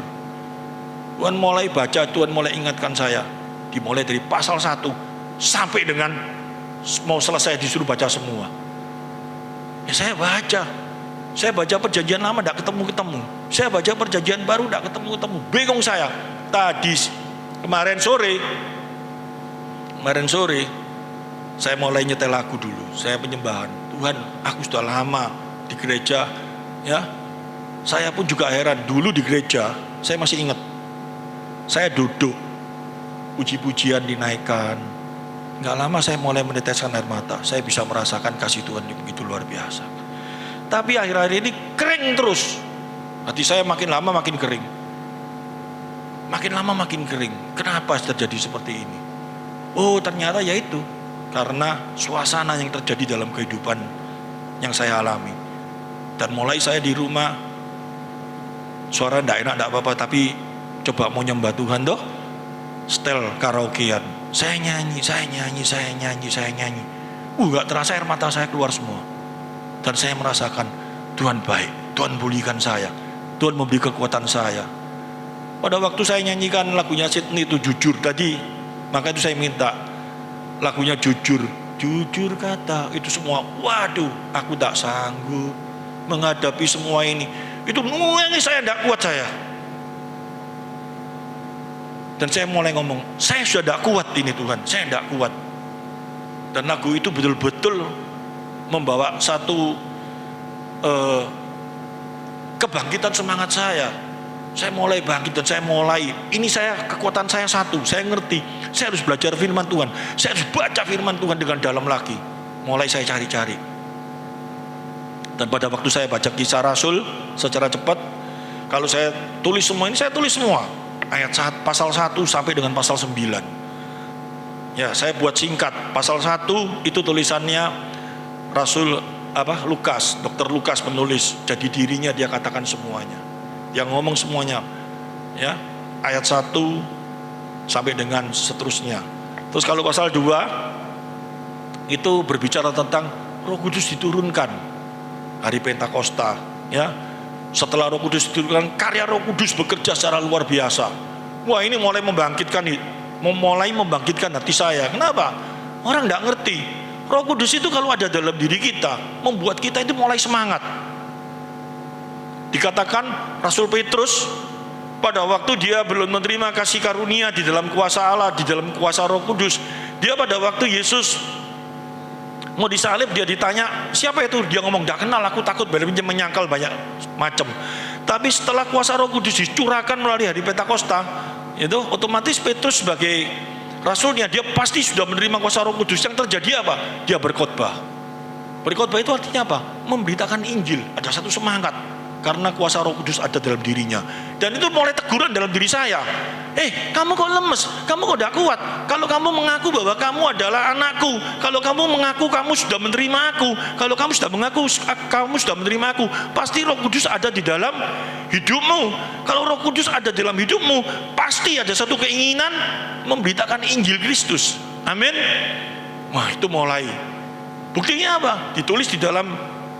Tuhan mulai baca, Tuhan mulai ingatkan saya. Dimulai dari pasal 1 sampai dengan mau selesai disuruh baca semua. Ya saya baca. Saya baca perjanjian lama tidak ketemu-ketemu. Saya baca perjanjian baru tidak ketemu-ketemu. Bingung saya. Tadi kemarin sore saya mulai nyetel lagu dulu. Saya penyembahan. Tuhan, aku sudah lama di gereja, ya. Saya pun juga heran, dulu di gereja saya masih ingat, saya duduk, puji-pujian dinaikkan, gak lama saya mulai meneteskan air mata. Saya bisa merasakan kasih Tuhan yang begitu luar biasa. Tapi akhir-akhir ini kering terus, hati saya makin lama makin kering, makin lama makin kering. Kenapa terjadi seperti ini? Oh ternyata yaitu karena suasana yang terjadi dalam kehidupan yang saya alami. Dan mulai saya di rumah, suara ndak enak ndak apa-apa, tapi coba mau nyembah Tuhan toh, setel karaokean, saya nyanyi, gak terasa air mata saya keluar semua. Dan saya merasakan Tuhan baik, Tuhan pulihkan saya, Tuhan memberi kekuatan saya. Pada waktu saya nyanyikan lagunya Sydney itu jujur tadi, maka itu saya minta lagunya jujur kata itu semua. Waduh, aku tak sanggup menghadapi semua ini. Itu ini saya tidak kuat saya. Dan saya mulai ngomong, saya sudah tidak kuat ini Tuhan, saya tidak kuat. Dan lagu itu betul-betul membawa satu kebangkitan semangat saya. Saya mulai bangkit dan saya mulai, ini kekuatan saya satu, saya ngerti, saya harus belajar firman Tuhan, saya harus baca firman Tuhan dengan dalam lagi. Mulai saya cari-cari. Dan pada waktu saya baca Kisah Rasul secara cepat, kalau saya tulis semua ini, saya tulis semua ayat pasal 1 sampai dengan pasal 9. Ya, saya buat singkat. Pasal 1 itu tulisannya Rasul Lukas, Dr. Lukas menulis. Jadi dirinya dia katakan semuanya, yang ngomong semuanya. Ya, ayat 1 sampai dengan seterusnya. Terus kalau pasal 2 itu berbicara tentang Roh Kudus diturunkan hari Pentakosta, ya. Setelah Roh Kudus diturunkan, karya Roh Kudus bekerja secara luar biasa. Wah, ini mulai membangkitkan hati saya. Kenapa? Orang tidak ngerti. Roh Kudus itu kalau ada dalam diri kita, membuat kita itu mulai semangat. Dikatakan Rasul Petrus pada waktu dia belum menerima kasih karunia di dalam kuasa Allah, di dalam kuasa Roh Kudus, dia pada waktu Yesus mau disalib, dia ditanya siapa itu, dia ngomong tidak kenal, aku takut, menyangkal banyak macam. Tapi setelah kuasa Roh Kudus dicurahkan melalui hari Pentakosta, itu otomatis Petrus sebagai rasulnya, dia pasti sudah menerima kuasa Roh Kudus. Yang terjadi apa? Dia berkhotbah. Berkhotbah itu artinya apa? Memberitakan Injil. Ada satu semangat karena kuasa Roh Kudus ada dalam dirinya. Dan itu mulai teguran dalam diri saya. Kamu kok lemes? Kamu kok tidak kuat? Kalau kamu mengaku bahwa kamu adalah anakku, kalau kamu mengaku kamu sudah menerima aku, kalau kamu sudah mengaku kamu sudah menerima aku, pasti Roh Kudus ada di dalam hidupmu. Kalau Roh Kudus ada dalam hidupmu, pasti ada satu keinginan memberitakan Injil Kristus. Amin. Wah, itu mulai. Buktinya apa? Ditulis di dalam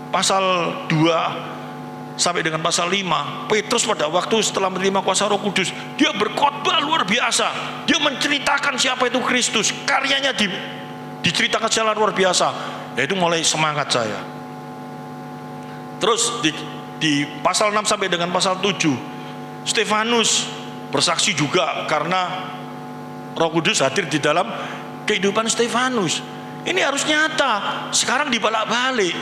pasal 2 sampai dengan pasal 5. Petrus pada waktu setelah menerima kuasa Roh Kudus, dia berkhotbah luar biasa. Dia menceritakan siapa itu Kristus, karyanya diceritakan secara luar biasa. Itu mulai semangat saya. Terus Di pasal 6 sampai dengan pasal 7, Stefanus bersaksi juga karena Roh Kudus hadir di dalam kehidupan Stefanus. Ini harus nyata. Sekarang dibalak-balik.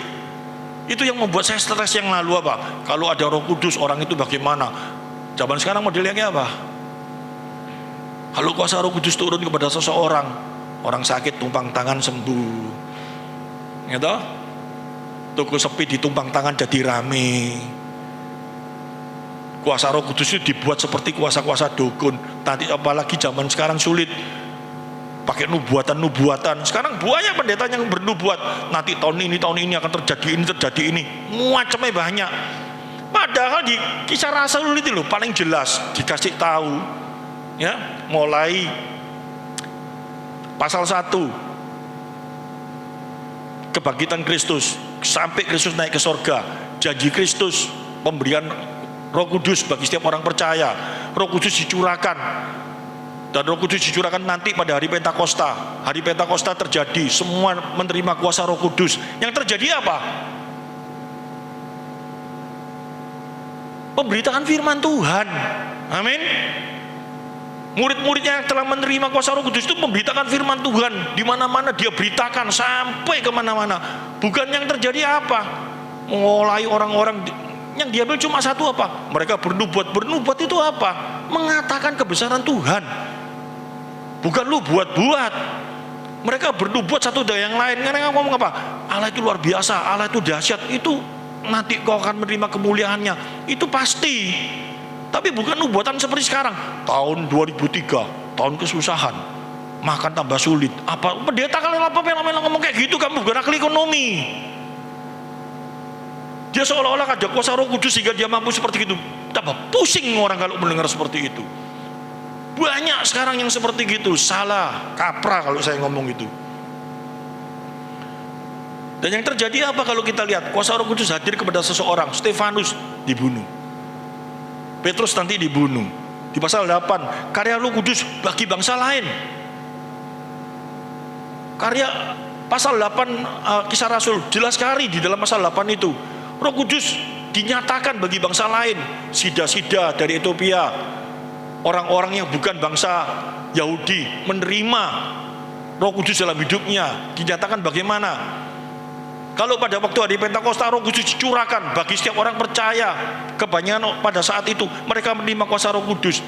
Itu yang membuat saya stres yang lalu apa? Kalau ada Roh Kudus orang itu bagaimana? Zaman sekarang modelnya apa? Kalau kuasa Roh Kudus turun kepada seseorang, orang sakit tumpang tangan sembuh. Gitu? Toko sepi ditumpang tangan jadi rame. Kuasa Roh Kudus itu dibuat seperti kuasa-kuasa dukun. Nanti apalagi zaman sekarang sulit pakai nubuatan. Sekarang banyak pendeta yang bernubuat. Nanti tahun ini akan terjadi ini. Macamnya banyak. Padahal di Kisah Rasul itu loh paling jelas dikasih tahu, ya, mulai pasal 1 kebangkitan Kristus sampai Kristus naik ke sorga, janji Kristus pemberian Roh Kudus bagi setiap orang percaya. Roh Kudus dicurahkan, dan Roh Kudus dicurahkan nanti pada hari Pentakosta. Hari Pentakosta terjadi, semua menerima kuasa Roh Kudus. Yang terjadi apa? Pemberitakan firman Tuhan. Amin. Murid-muridnya yang telah menerima kuasa Roh Kudus itu memberitakan firman Tuhan. Di mana-mana dia beritakan sampai kemana-mana. Bukan yang terjadi apa? Mulai orang-orang yang diambil cuma satu apa? Mereka bernubuat. Bernubuat itu apa? Mengatakan kebesaran Tuhan. Bukan lu buat-buat. Mereka bernubuat satu dari yang lain. Mereka ngomong apa? Allah itu luar biasa, Allah itu dahsyat. Itu nanti kau akan menerima kemuliaannya. Itu pasti. Tapi bukan nubuatan seperti sekarang. Tahun 2003, tahun kesusahan, makan tambah sulit. Apa pendeta kalian apa ngomong kayak gitu? Kamu bukan ahli ekonomi. Dia seolah-olah ada kuasa Roh Kudus sehingga dia mampu seperti itu. Tambah pusing orang kalau mendengar seperti itu. Banyak sekarang yang seperti gitu. Salah, kaprah kalau saya ngomong itu. Dan yang terjadi apa kalau kita lihat? Kuasa Roh Kudus hadir kepada seseorang. Stefanus dibunuh, Petrus nanti dibunuh. Di pasal 8, karya Roh Kudus bagi bangsa lain. Karya pasal 8 Kisah Rasul jelas sekali di dalam pasal 8 itu. Roh Kudus dinyatakan bagi bangsa lain. Sida-sida dari Ethiopia, orang-orang yang bukan bangsa Yahudi menerima Roh Kudus dalam hidupnya. Dinyatakan bagaimana? Kalau pada waktu hari Pentakosta Roh Kudus dicurahkan bagi setiap orang percaya, kebanyakan pada saat itu mereka menerima kuasa Roh Kudus.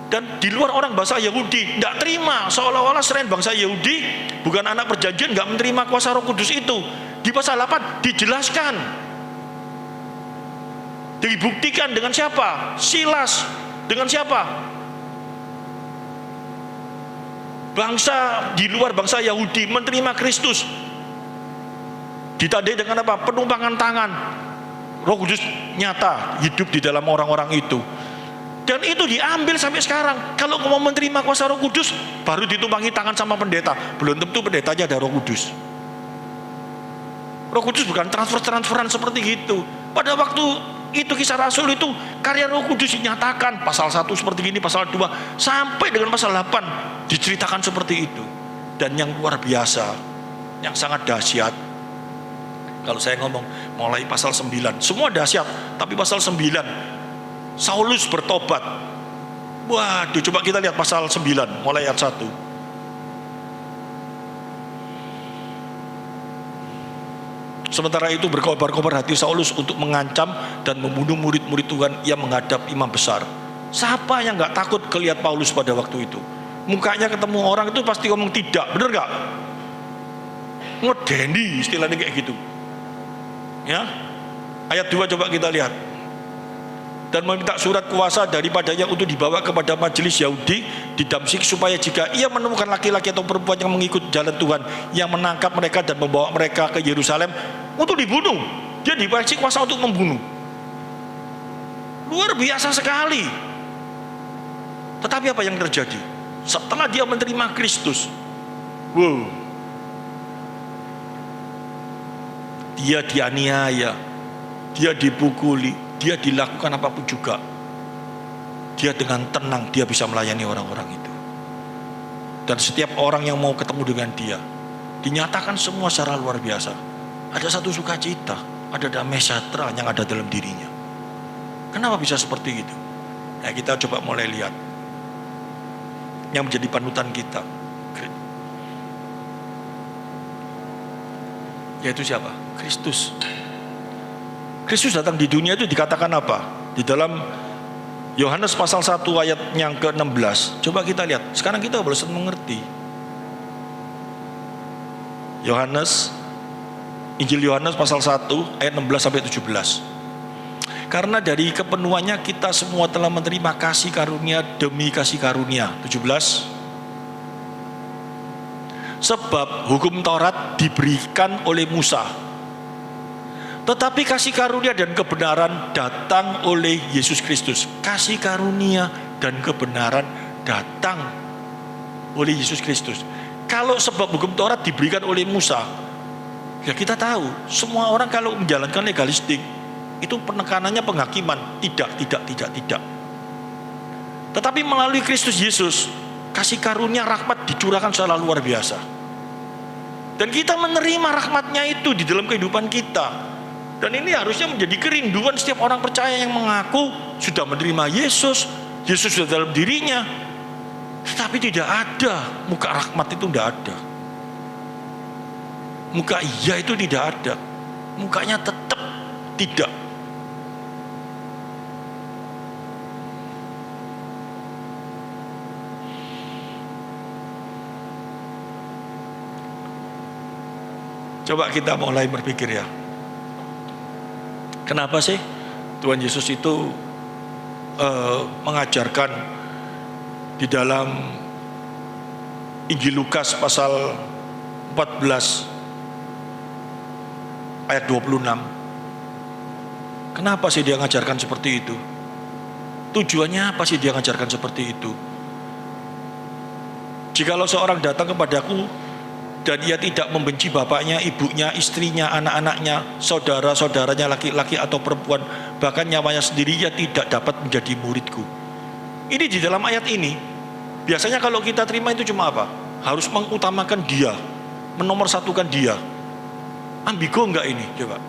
Dan di luar orang bangsa Yahudi tidak terima, seolah-olah selain bangsa Yahudi bukan anak perjanjian nggak menerima kuasa Roh Kudus itu. Di pasal 8 dijelaskan, dibuktikan dengan siapa? Silas. Dengan siapa? Bangsa di luar bangsa Yahudi menerima Kristus. Ditandai dengan apa? Penumpangan tangan. Roh Kudus nyata hidup di dalam orang-orang itu. Dan itu diambil sampai sekarang. Kalau mau menerima kuasa Roh Kudus, baru ditumpangi tangan sama pendeta. Belum tentu pendetanya ada Roh Kudus. Roh Kudus bukan transferan seperti gitu. Pada waktu itu Kisah Rasul itu karya Roh Kudus dinyatakan. Pasal 1 seperti ini, pasal 2 sampai dengan pasal 8 diceritakan seperti itu. Dan yang luar biasa, yang sangat dahsyat, kalau saya ngomong mulai pasal 9 semua dahsyat, tapi pasal 9 Saulus bertobat. Waduh, coba kita lihat pasal 9 mulai ayat 1. Sementara itu berkobar-kobar hati Saulus untuk mengancam dan membunuh murid-murid Tuhan yang menghadap imam besar. Siapa yang gak takut kelihat Paulus pada waktu itu? Mukanya ketemu orang itu pasti ngomong tidak, bener gak? Ngedeni istilahnya kayak gitu. Ya, ayat 2 coba kita lihat. Dan meminta surat kuasa daripadanya untuk dibawa kepada majelis Yahudi di Damsyik, supaya jika ia menemukan laki-laki atau perempuan yang mengikut jalan Tuhan, yang menangkap mereka dan membawa mereka ke Yerusalem untuk dibunuh. Dia dikasih kuasa untuk membunuh. Luar biasa sekali. Tetapi apa yang terjadi? Setelah dia menerima Kristus, wow, dia dianiaya, dia dipukuli, dia dilakukan apapun juga. Dia dengan tenang, dia bisa melayani orang-orang itu. Dan setiap orang yang mau ketemu dengan dia, dinyatakan semua secara luar biasa. Ada satu sukacita, ada damai sejahtera yang ada dalam dirinya. Kenapa bisa seperti itu? Nah, kita coba mulai lihat yang menjadi panutan kita, yaitu siapa? Kristus. Kristus datang di dunia itu dikatakan apa? Di dalam Yohanes pasal 1 ayat yang ke-16. Coba kita lihat. Sekarang kita harus mengerti. Injil Yohanes pasal 1 ayat 16 sampai 17. Karena dari kepenuhannya kita semua telah menerima kasih karunia demi kasih karunia. 17. Sebab hukum Taurat diberikan oleh Musa, tetapi kasih karunia dan kebenaran datang oleh Yesus Kristus. Kasih karunia dan kebenaran datang oleh Yesus Kristus. Kalau sebab hukum Taurat diberikan oleh Musa, ya kita tahu semua orang kalau menjalankan legalistik itu penekanannya penghakiman, tidak. Tetapi melalui Kristus Yesus, kasih karunia rahmat dicurahkan secara luar biasa. Dan kita menerima rahmatnya itu di dalam kehidupan kita. Dan ini harusnya menjadi kerinduan setiap orang percaya yang mengaku sudah menerima Yesus sudah dalam dirinya. Tetapi tidak ada, muka rahmat itu tidak ada. Muka iya itu tidak ada. Mukanya tetap tidak. Coba kita mulai berpikir ya. Kenapa sih Tuhan Yesus itu mengajarkan di dalam Injil Lukas pasal 14 ayat 26? Kenapa sih dia mengajarkan seperti itu? Tujuannya apa sih dia mengajarkan seperti itu? Jikalau seorang datang kepadaku dan ia tidak membenci bapaknya, ibunya, istrinya, anak-anaknya, saudara-saudaranya laki-laki atau perempuan, bahkan nyawanya sendiri, ia tidak dapat menjadi muridku. Ini di dalam ayat ini, biasanya kalau kita terima itu cuma apa? Harus mengutamakan dia, menomorsatukan dia. Ambigu enggak ini? Coba.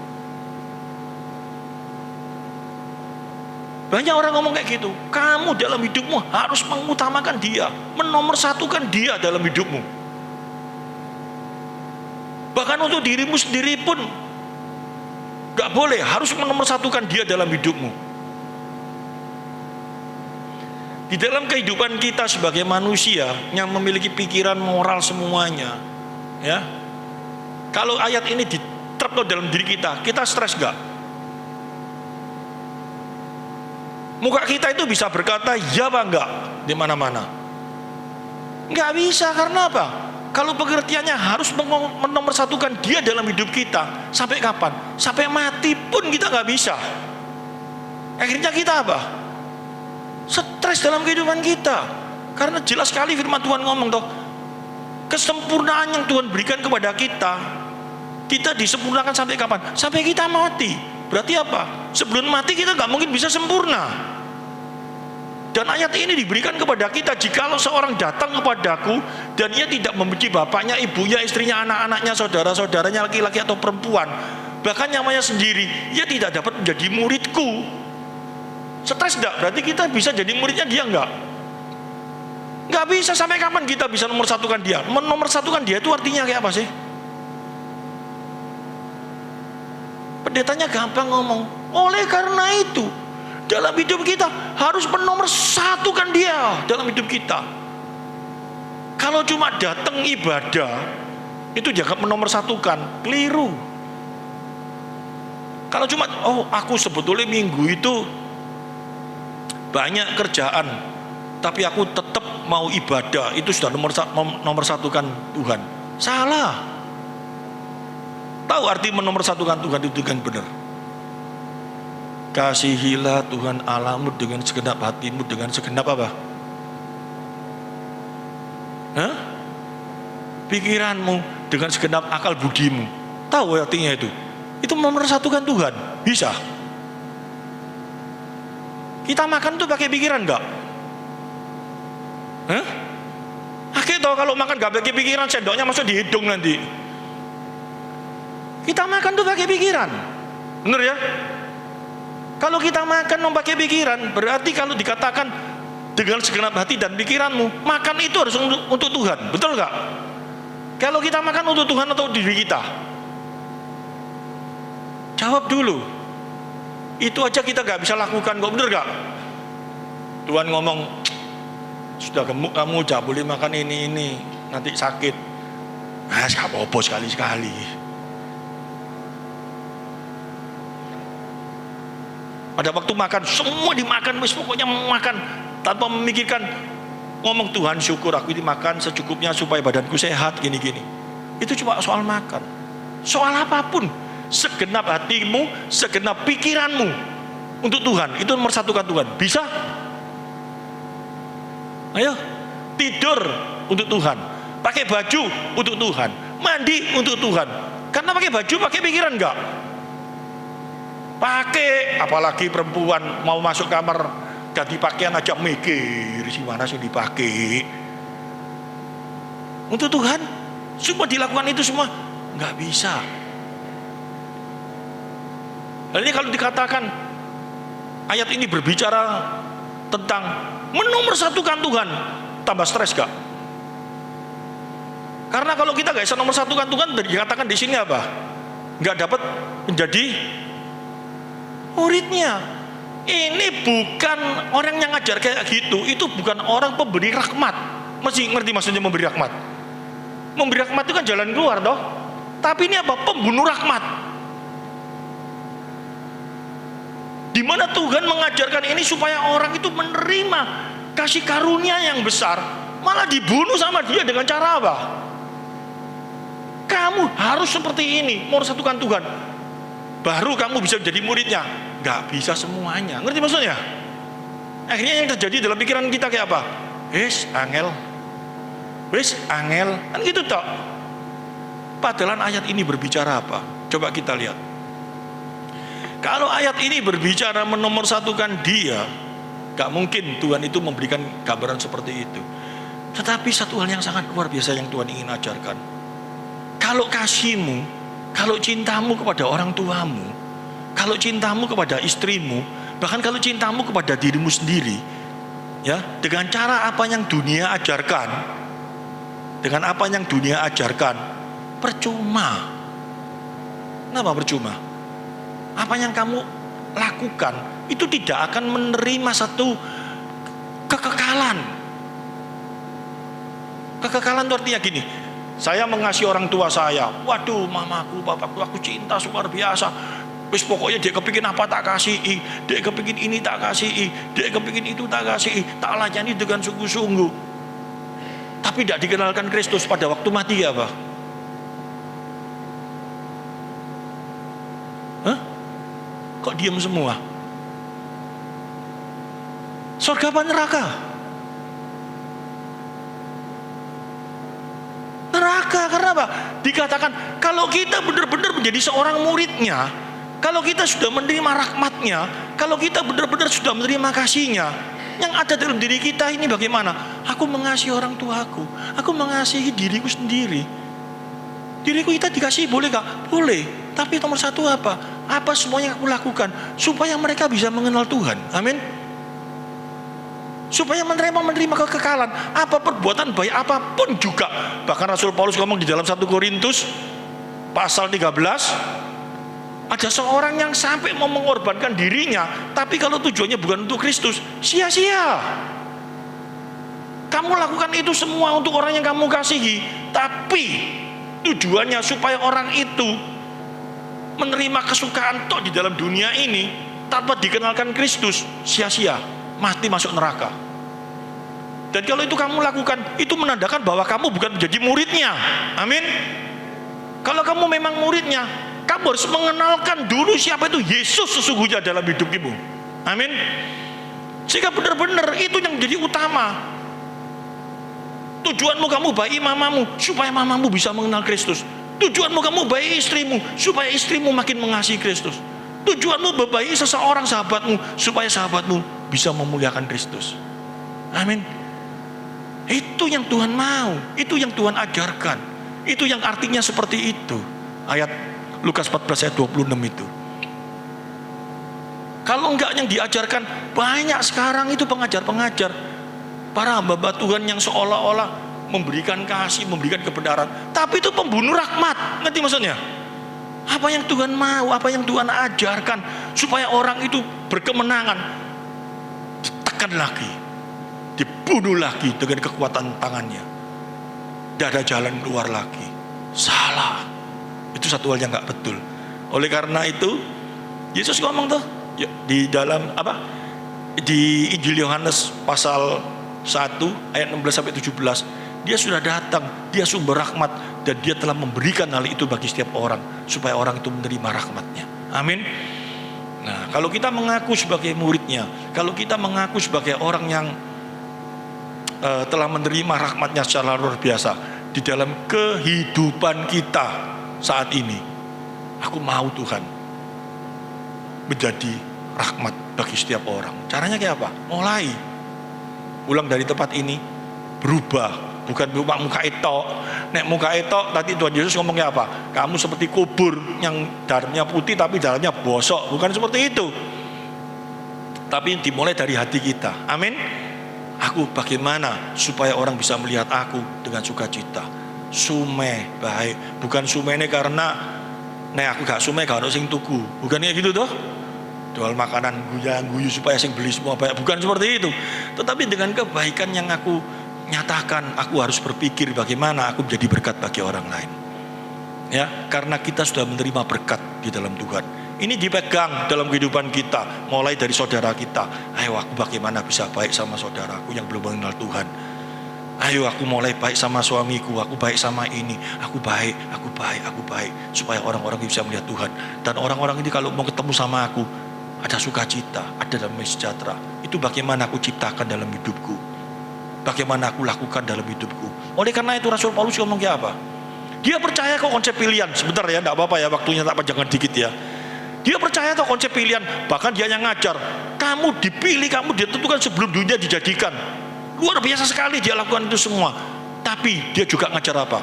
Banyak orang ngomong kayak gitu. Kamu dalam hidupmu harus mengutamakan dia, menomorsatukan dia dalam hidupmu. Bahkan untuk dirimu sendiri pun gak boleh, harus menomorsatukan dia dalam hidupmu. Di dalam kehidupan kita sebagai manusia yang memiliki pikiran moral semuanya, ya. Kalau ayat ini diterapkan dalam diri kita stres gak? Muka kita itu bisa berkata ya apa enggak di mana-mana? Enggak bisa, karena apa? Kalau pengertiannya harus menomorsatukan dia dalam hidup kita. Sampai kapan? Sampai mati pun kita nggak bisa. Akhirnya kita apa? Stres dalam kehidupan kita. Karena jelas sekali firman Tuhan ngomong toh, kesempurnaan yang Tuhan berikan kepada kita disempurnakan sampai kapan? Sampai kita mati. Berarti apa? Sebelum mati kita nggak mungkin bisa sempurna. Dan ayat ini diberikan kepada kita, jikalau seorang datang kepadaku dan ia tidak membenci bapaknya, ibunya, istrinya, anak-anaknya, saudara-saudaranya laki-laki atau perempuan, bahkan nyawanya sendiri, ia tidak dapat menjadi muridku. Stres enggak? Berarti kita bisa jadi muridnya dia enggak? Enggak bisa. Sampai kapan kita bisa nomorsatukan dia? Menomorsatukan dia itu artinya kayak apa sih? Pendetanya gampang ngomong. Oleh karena itu, dalam hidup kita harus menomorsatukan dia dalam hidup kita. Kalau cuma datang ibadah itu jangan menomorsatukan, keliru. Kalau cuma aku sebetulnya minggu itu banyak kerjaan, tapi aku tetap mau ibadah, itu sudah menomorsatukan Tuhan. Salah. Tahu arti menomorsatukan Tuhan itu dengan benar? Kasihilah Tuhan Allahmu dengan segenap hatimu, dengan segenap apa? Pikiranmu, dengan segenap akal budimu. Tahu artinya itu? Itu menomorsatukan Tuhan. Bisa. Kita makan tuh pakai pikiran enggak? Akhirnya tahu kalau makan enggak pakai pikiran, sendoknya masuk di hidung nanti. Kita makan tuh pakai pikiran. Benar ya? Kalau kita makan memakai pikiran, berarti kalau dikatakan dengan segenap hati dan pikiranmu, makan itu harus untuk Tuhan, betul nggak? Kalau kita makan untuk Tuhan atau diri kita? Jawab dulu. Itu aja kita nggak bisa lakukan kok, bener nggak? Tuhan ngomong, sudah gemuk kamu, jangan boleh makan ini, nanti sakit. Nah, nggak apa-apa sekali-sekali. Pada waktu makan, semua dimakan, pokoknya makan tanpa memikirkan, ngomong Tuhan syukur aku ini makan secukupnya supaya badanku sehat, gini-gini. Itu cuma soal makan. Soal apapun, segenap hatimu, segenap pikiranmu untuk Tuhan, itu nomor satu kan Tuhan. Bisa? Ayo, tidur untuk Tuhan, pakai baju untuk Tuhan, mandi untuk Tuhan. Karena pakai baju, pakai pikiran enggak? Pakai, apalagi perempuan mau masuk kamar ganti pakaian aja mikir si mana sih dipakai. Untuk Tuhan semua dilakukan itu semua nggak bisa. Jadi kalau dikatakan ayat ini berbicara tentang menomorsatukan Tuhan, tambah stres gak? Karena kalau kita nggak bisa nomorsatukan Tuhan, dikatakan di sini apa? Nggak dapat menjadi muridnya. Ini bukan orang yang ngajar kayak gitu, itu bukan orang pemberi rahmat. Masih ngerti maksudnya memberi rahmat? Memberi rahmat itu kan jalan keluar toh. Tapi ini apa? Pembunuh rahmat. Di mana Tuhan mengajarkan ini supaya orang itu menerima kasih karunia yang besar, malah dibunuh sama dia dengan cara apa? Kamu harus seperti ini, mau satukan Tuhan, baru kamu bisa menjadi muridnya. Gak bisa semuanya, ngerti maksudnya? Akhirnya yang terjadi dalam pikiran kita kayak apa? Wis angel, kan gitu toh. Padahal ayat ini berbicara apa? Coba kita lihat. Kalau ayat ini berbicara menomorsatukan dia, gak mungkin Tuhan itu memberikan gambaran seperti itu. Tetapi satu hal yang sangat luar biasa yang Tuhan ingin ajarkan. Kalau kasihmu, kalau cintamu kepada orang tuamu, kalau cintamu kepada istrimu, bahkan kalau cintamu kepada dirimu sendiri, ya, dengan cara apa yang dunia ajarkan, dengan apa yang dunia ajarkan, percuma. Kenapa percuma? Apa yang kamu lakukan itu tidak akan menerima satu kekekalan. Kekekalan itu artinya gini, saya mengasihi orang tua saya, waduh mamaku, papaku, aku cinta luar biasa. Wis pokoknya dia kepingin apa tak kasih, dia kepingin ini tak kasih, dia kepingin itu tak kasih, tak layani dengan sungguh-sungguh. Tapi tidak dikenalkan Kristus pada waktu mati apa? Hah? Kok diam semua? Surga apa neraka? Neraka, karena apa? Dikatakan kalau kita benar-benar menjadi seorang muridnya, kalau kita sudah menerima rahmatnya, kalau kita benar-benar sudah menerima kasihnya, yang ada dalam diri kita ini bagaimana? Aku mengasihi orang tuaku, aku mengasihi diriku sendiri. Diriku kita dikasihi boleh gak? Boleh. Tapi nomor satu apa? Apa semua yang aku lakukan supaya mereka bisa mengenal Tuhan. Amin. Supaya menerima kekekalan. Apa perbuatan baik apapun juga. Bahkan Rasul Paulus ngomong di dalam 1 Korintus pasal 13, ada seorang yang sampai mau mengorbankan dirinya, tapi kalau tujuannya bukan untuk Kristus, sia-sia. Kamu lakukan itu semua untuk orang yang kamu kasihi, tapi tujuannya supaya orang itu menerima kesukaan tok di dalam dunia ini tanpa dikenalkan Kristus, sia-sia, mati masuk neraka. Dan kalau itu kamu lakukan, itu menandakan bahwa kamu bukan menjadi muridnya. Amin. Kalau kamu memang muridnya, kamu harus mengenalkan dulu siapa itu Yesus sesungguhnya dalam hidupmu. Amin. Sehingga benar-benar itu yang menjadi utama. Tujuanmu kamu baik mamamu supaya mamamu bisa mengenal Kristus. Tujuanmu kamu baik istrimu supaya istrimu makin mengasihi Kristus. Tujuanmu membaiki seseorang sahabatmu supaya sahabatmu bisa memuliakan Kristus. Amin. Itu yang Tuhan mau, itu yang Tuhan ajarkan. Itu yang artinya seperti itu. Ayat Lukas 14 ayat 26 itu. Kalau enggak yang diajarkan, banyak sekarang itu pengajar-pengajar, para hamba Tuhan yang seolah-olah memberikan kasih, memberikan kebenaran, tapi itu pembunuh rahmat. Ngerti maksudnya? Apa yang Tuhan mau, apa yang Tuhan ajarkan, supaya orang itu berkemenangan, ditekan lagi, dibunuh lagi dengan kekuatan tangannya. Tidak ada jalan keluar lagi. Salah. Itu satu hal yang nggak betul. Oleh karena itu, Yesus ngomong tuh di dalam di Injil Yohanes pasal 1 ayat 16 sampai 17, dia sudah datang, dia sumber rahmat, dan dia telah memberikan hal itu bagi setiap orang supaya orang itu menerima rahmatnya. Amin. Nah, kalau kita mengaku sebagai muridnya, kalau kita mengaku sebagai orang yang telah menerima rahmatnya secara luar biasa di dalam kehidupan kita saat ini, aku mau Tuhan menjadi rahmat bagi setiap orang. Caranya kayak apa? Mulai pulang dari tempat ini berubah, bukan cuma muka etok. Nek muka etok, tadi Tuhan Yesus ngomongnya apa? Kamu seperti kubur yang dalamnya putih tapi dalamnya bosok. Bukan seperti itu. Tapi dimulai dari hati kita. Amin. Aku bagaimana supaya orang bisa melihat aku dengan sukacita. Sume baik, bukan sume ini karena nek aku gak sume gak ada sing tuku. Bukan kayak gitu toh? Jual makanan guyu supaya sing beli semua banyak, bukan seperti itu. Tetapi dengan kebaikan yang aku nyatakan, aku harus berpikir bagaimana aku menjadi berkat bagi orang lain. Ya, karena kita sudah menerima berkat di dalam Tuhan. Ini dipegang dalam kehidupan kita, mulai dari saudara kita. Ayo aku bagaimana bisa baik sama saudaraku yang belum mengenal Tuhan. Ayo aku mulai baik sama suamiku, aku baik sama ini, aku baik, supaya orang-orang bisa melihat Tuhan. Dan orang-orang ini kalau mau ketemu sama aku, ada sukacita, ada damai sejahtera. Itu bagaimana aku ciptakan dalam hidupku, bagaimana aku lakukan dalam hidupku. Oleh karena itu Rasul Paulus ngomong kayak apa? Dia percaya kok konsep pilihan. Sebentar ya, tidak apa-apa ya, waktunya tak panjangkan dikit ya. Dia percaya kok konsep pilihan. Bahkan dia yang ngajar, kamu dipilih, kamu ditentukan sebelum dunia dijadikan. Luar biasa sekali dia lakukan itu semua. Tapi dia juga ngajar apa?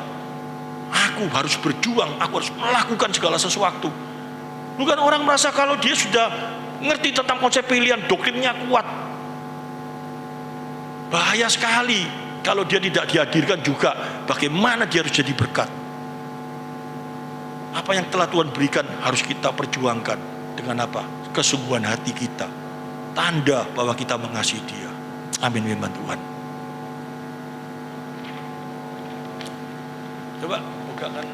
Aku harus berjuang, aku harus melakukan segala sesuatu. Bukan orang merasa kalau dia sudah ngerti tentang konsep pilihan, doktrinnya kuat. Bahaya sekali kalau dia tidak dihadirkan juga bagaimana dia harus jadi berkat. Apa yang telah Tuhan berikan harus kita perjuangkan dengan apa? Kesungguhan hati kita. Tanda bahwa kita mengasihi Dia. Amin, firman Tuhan. Coba bukakan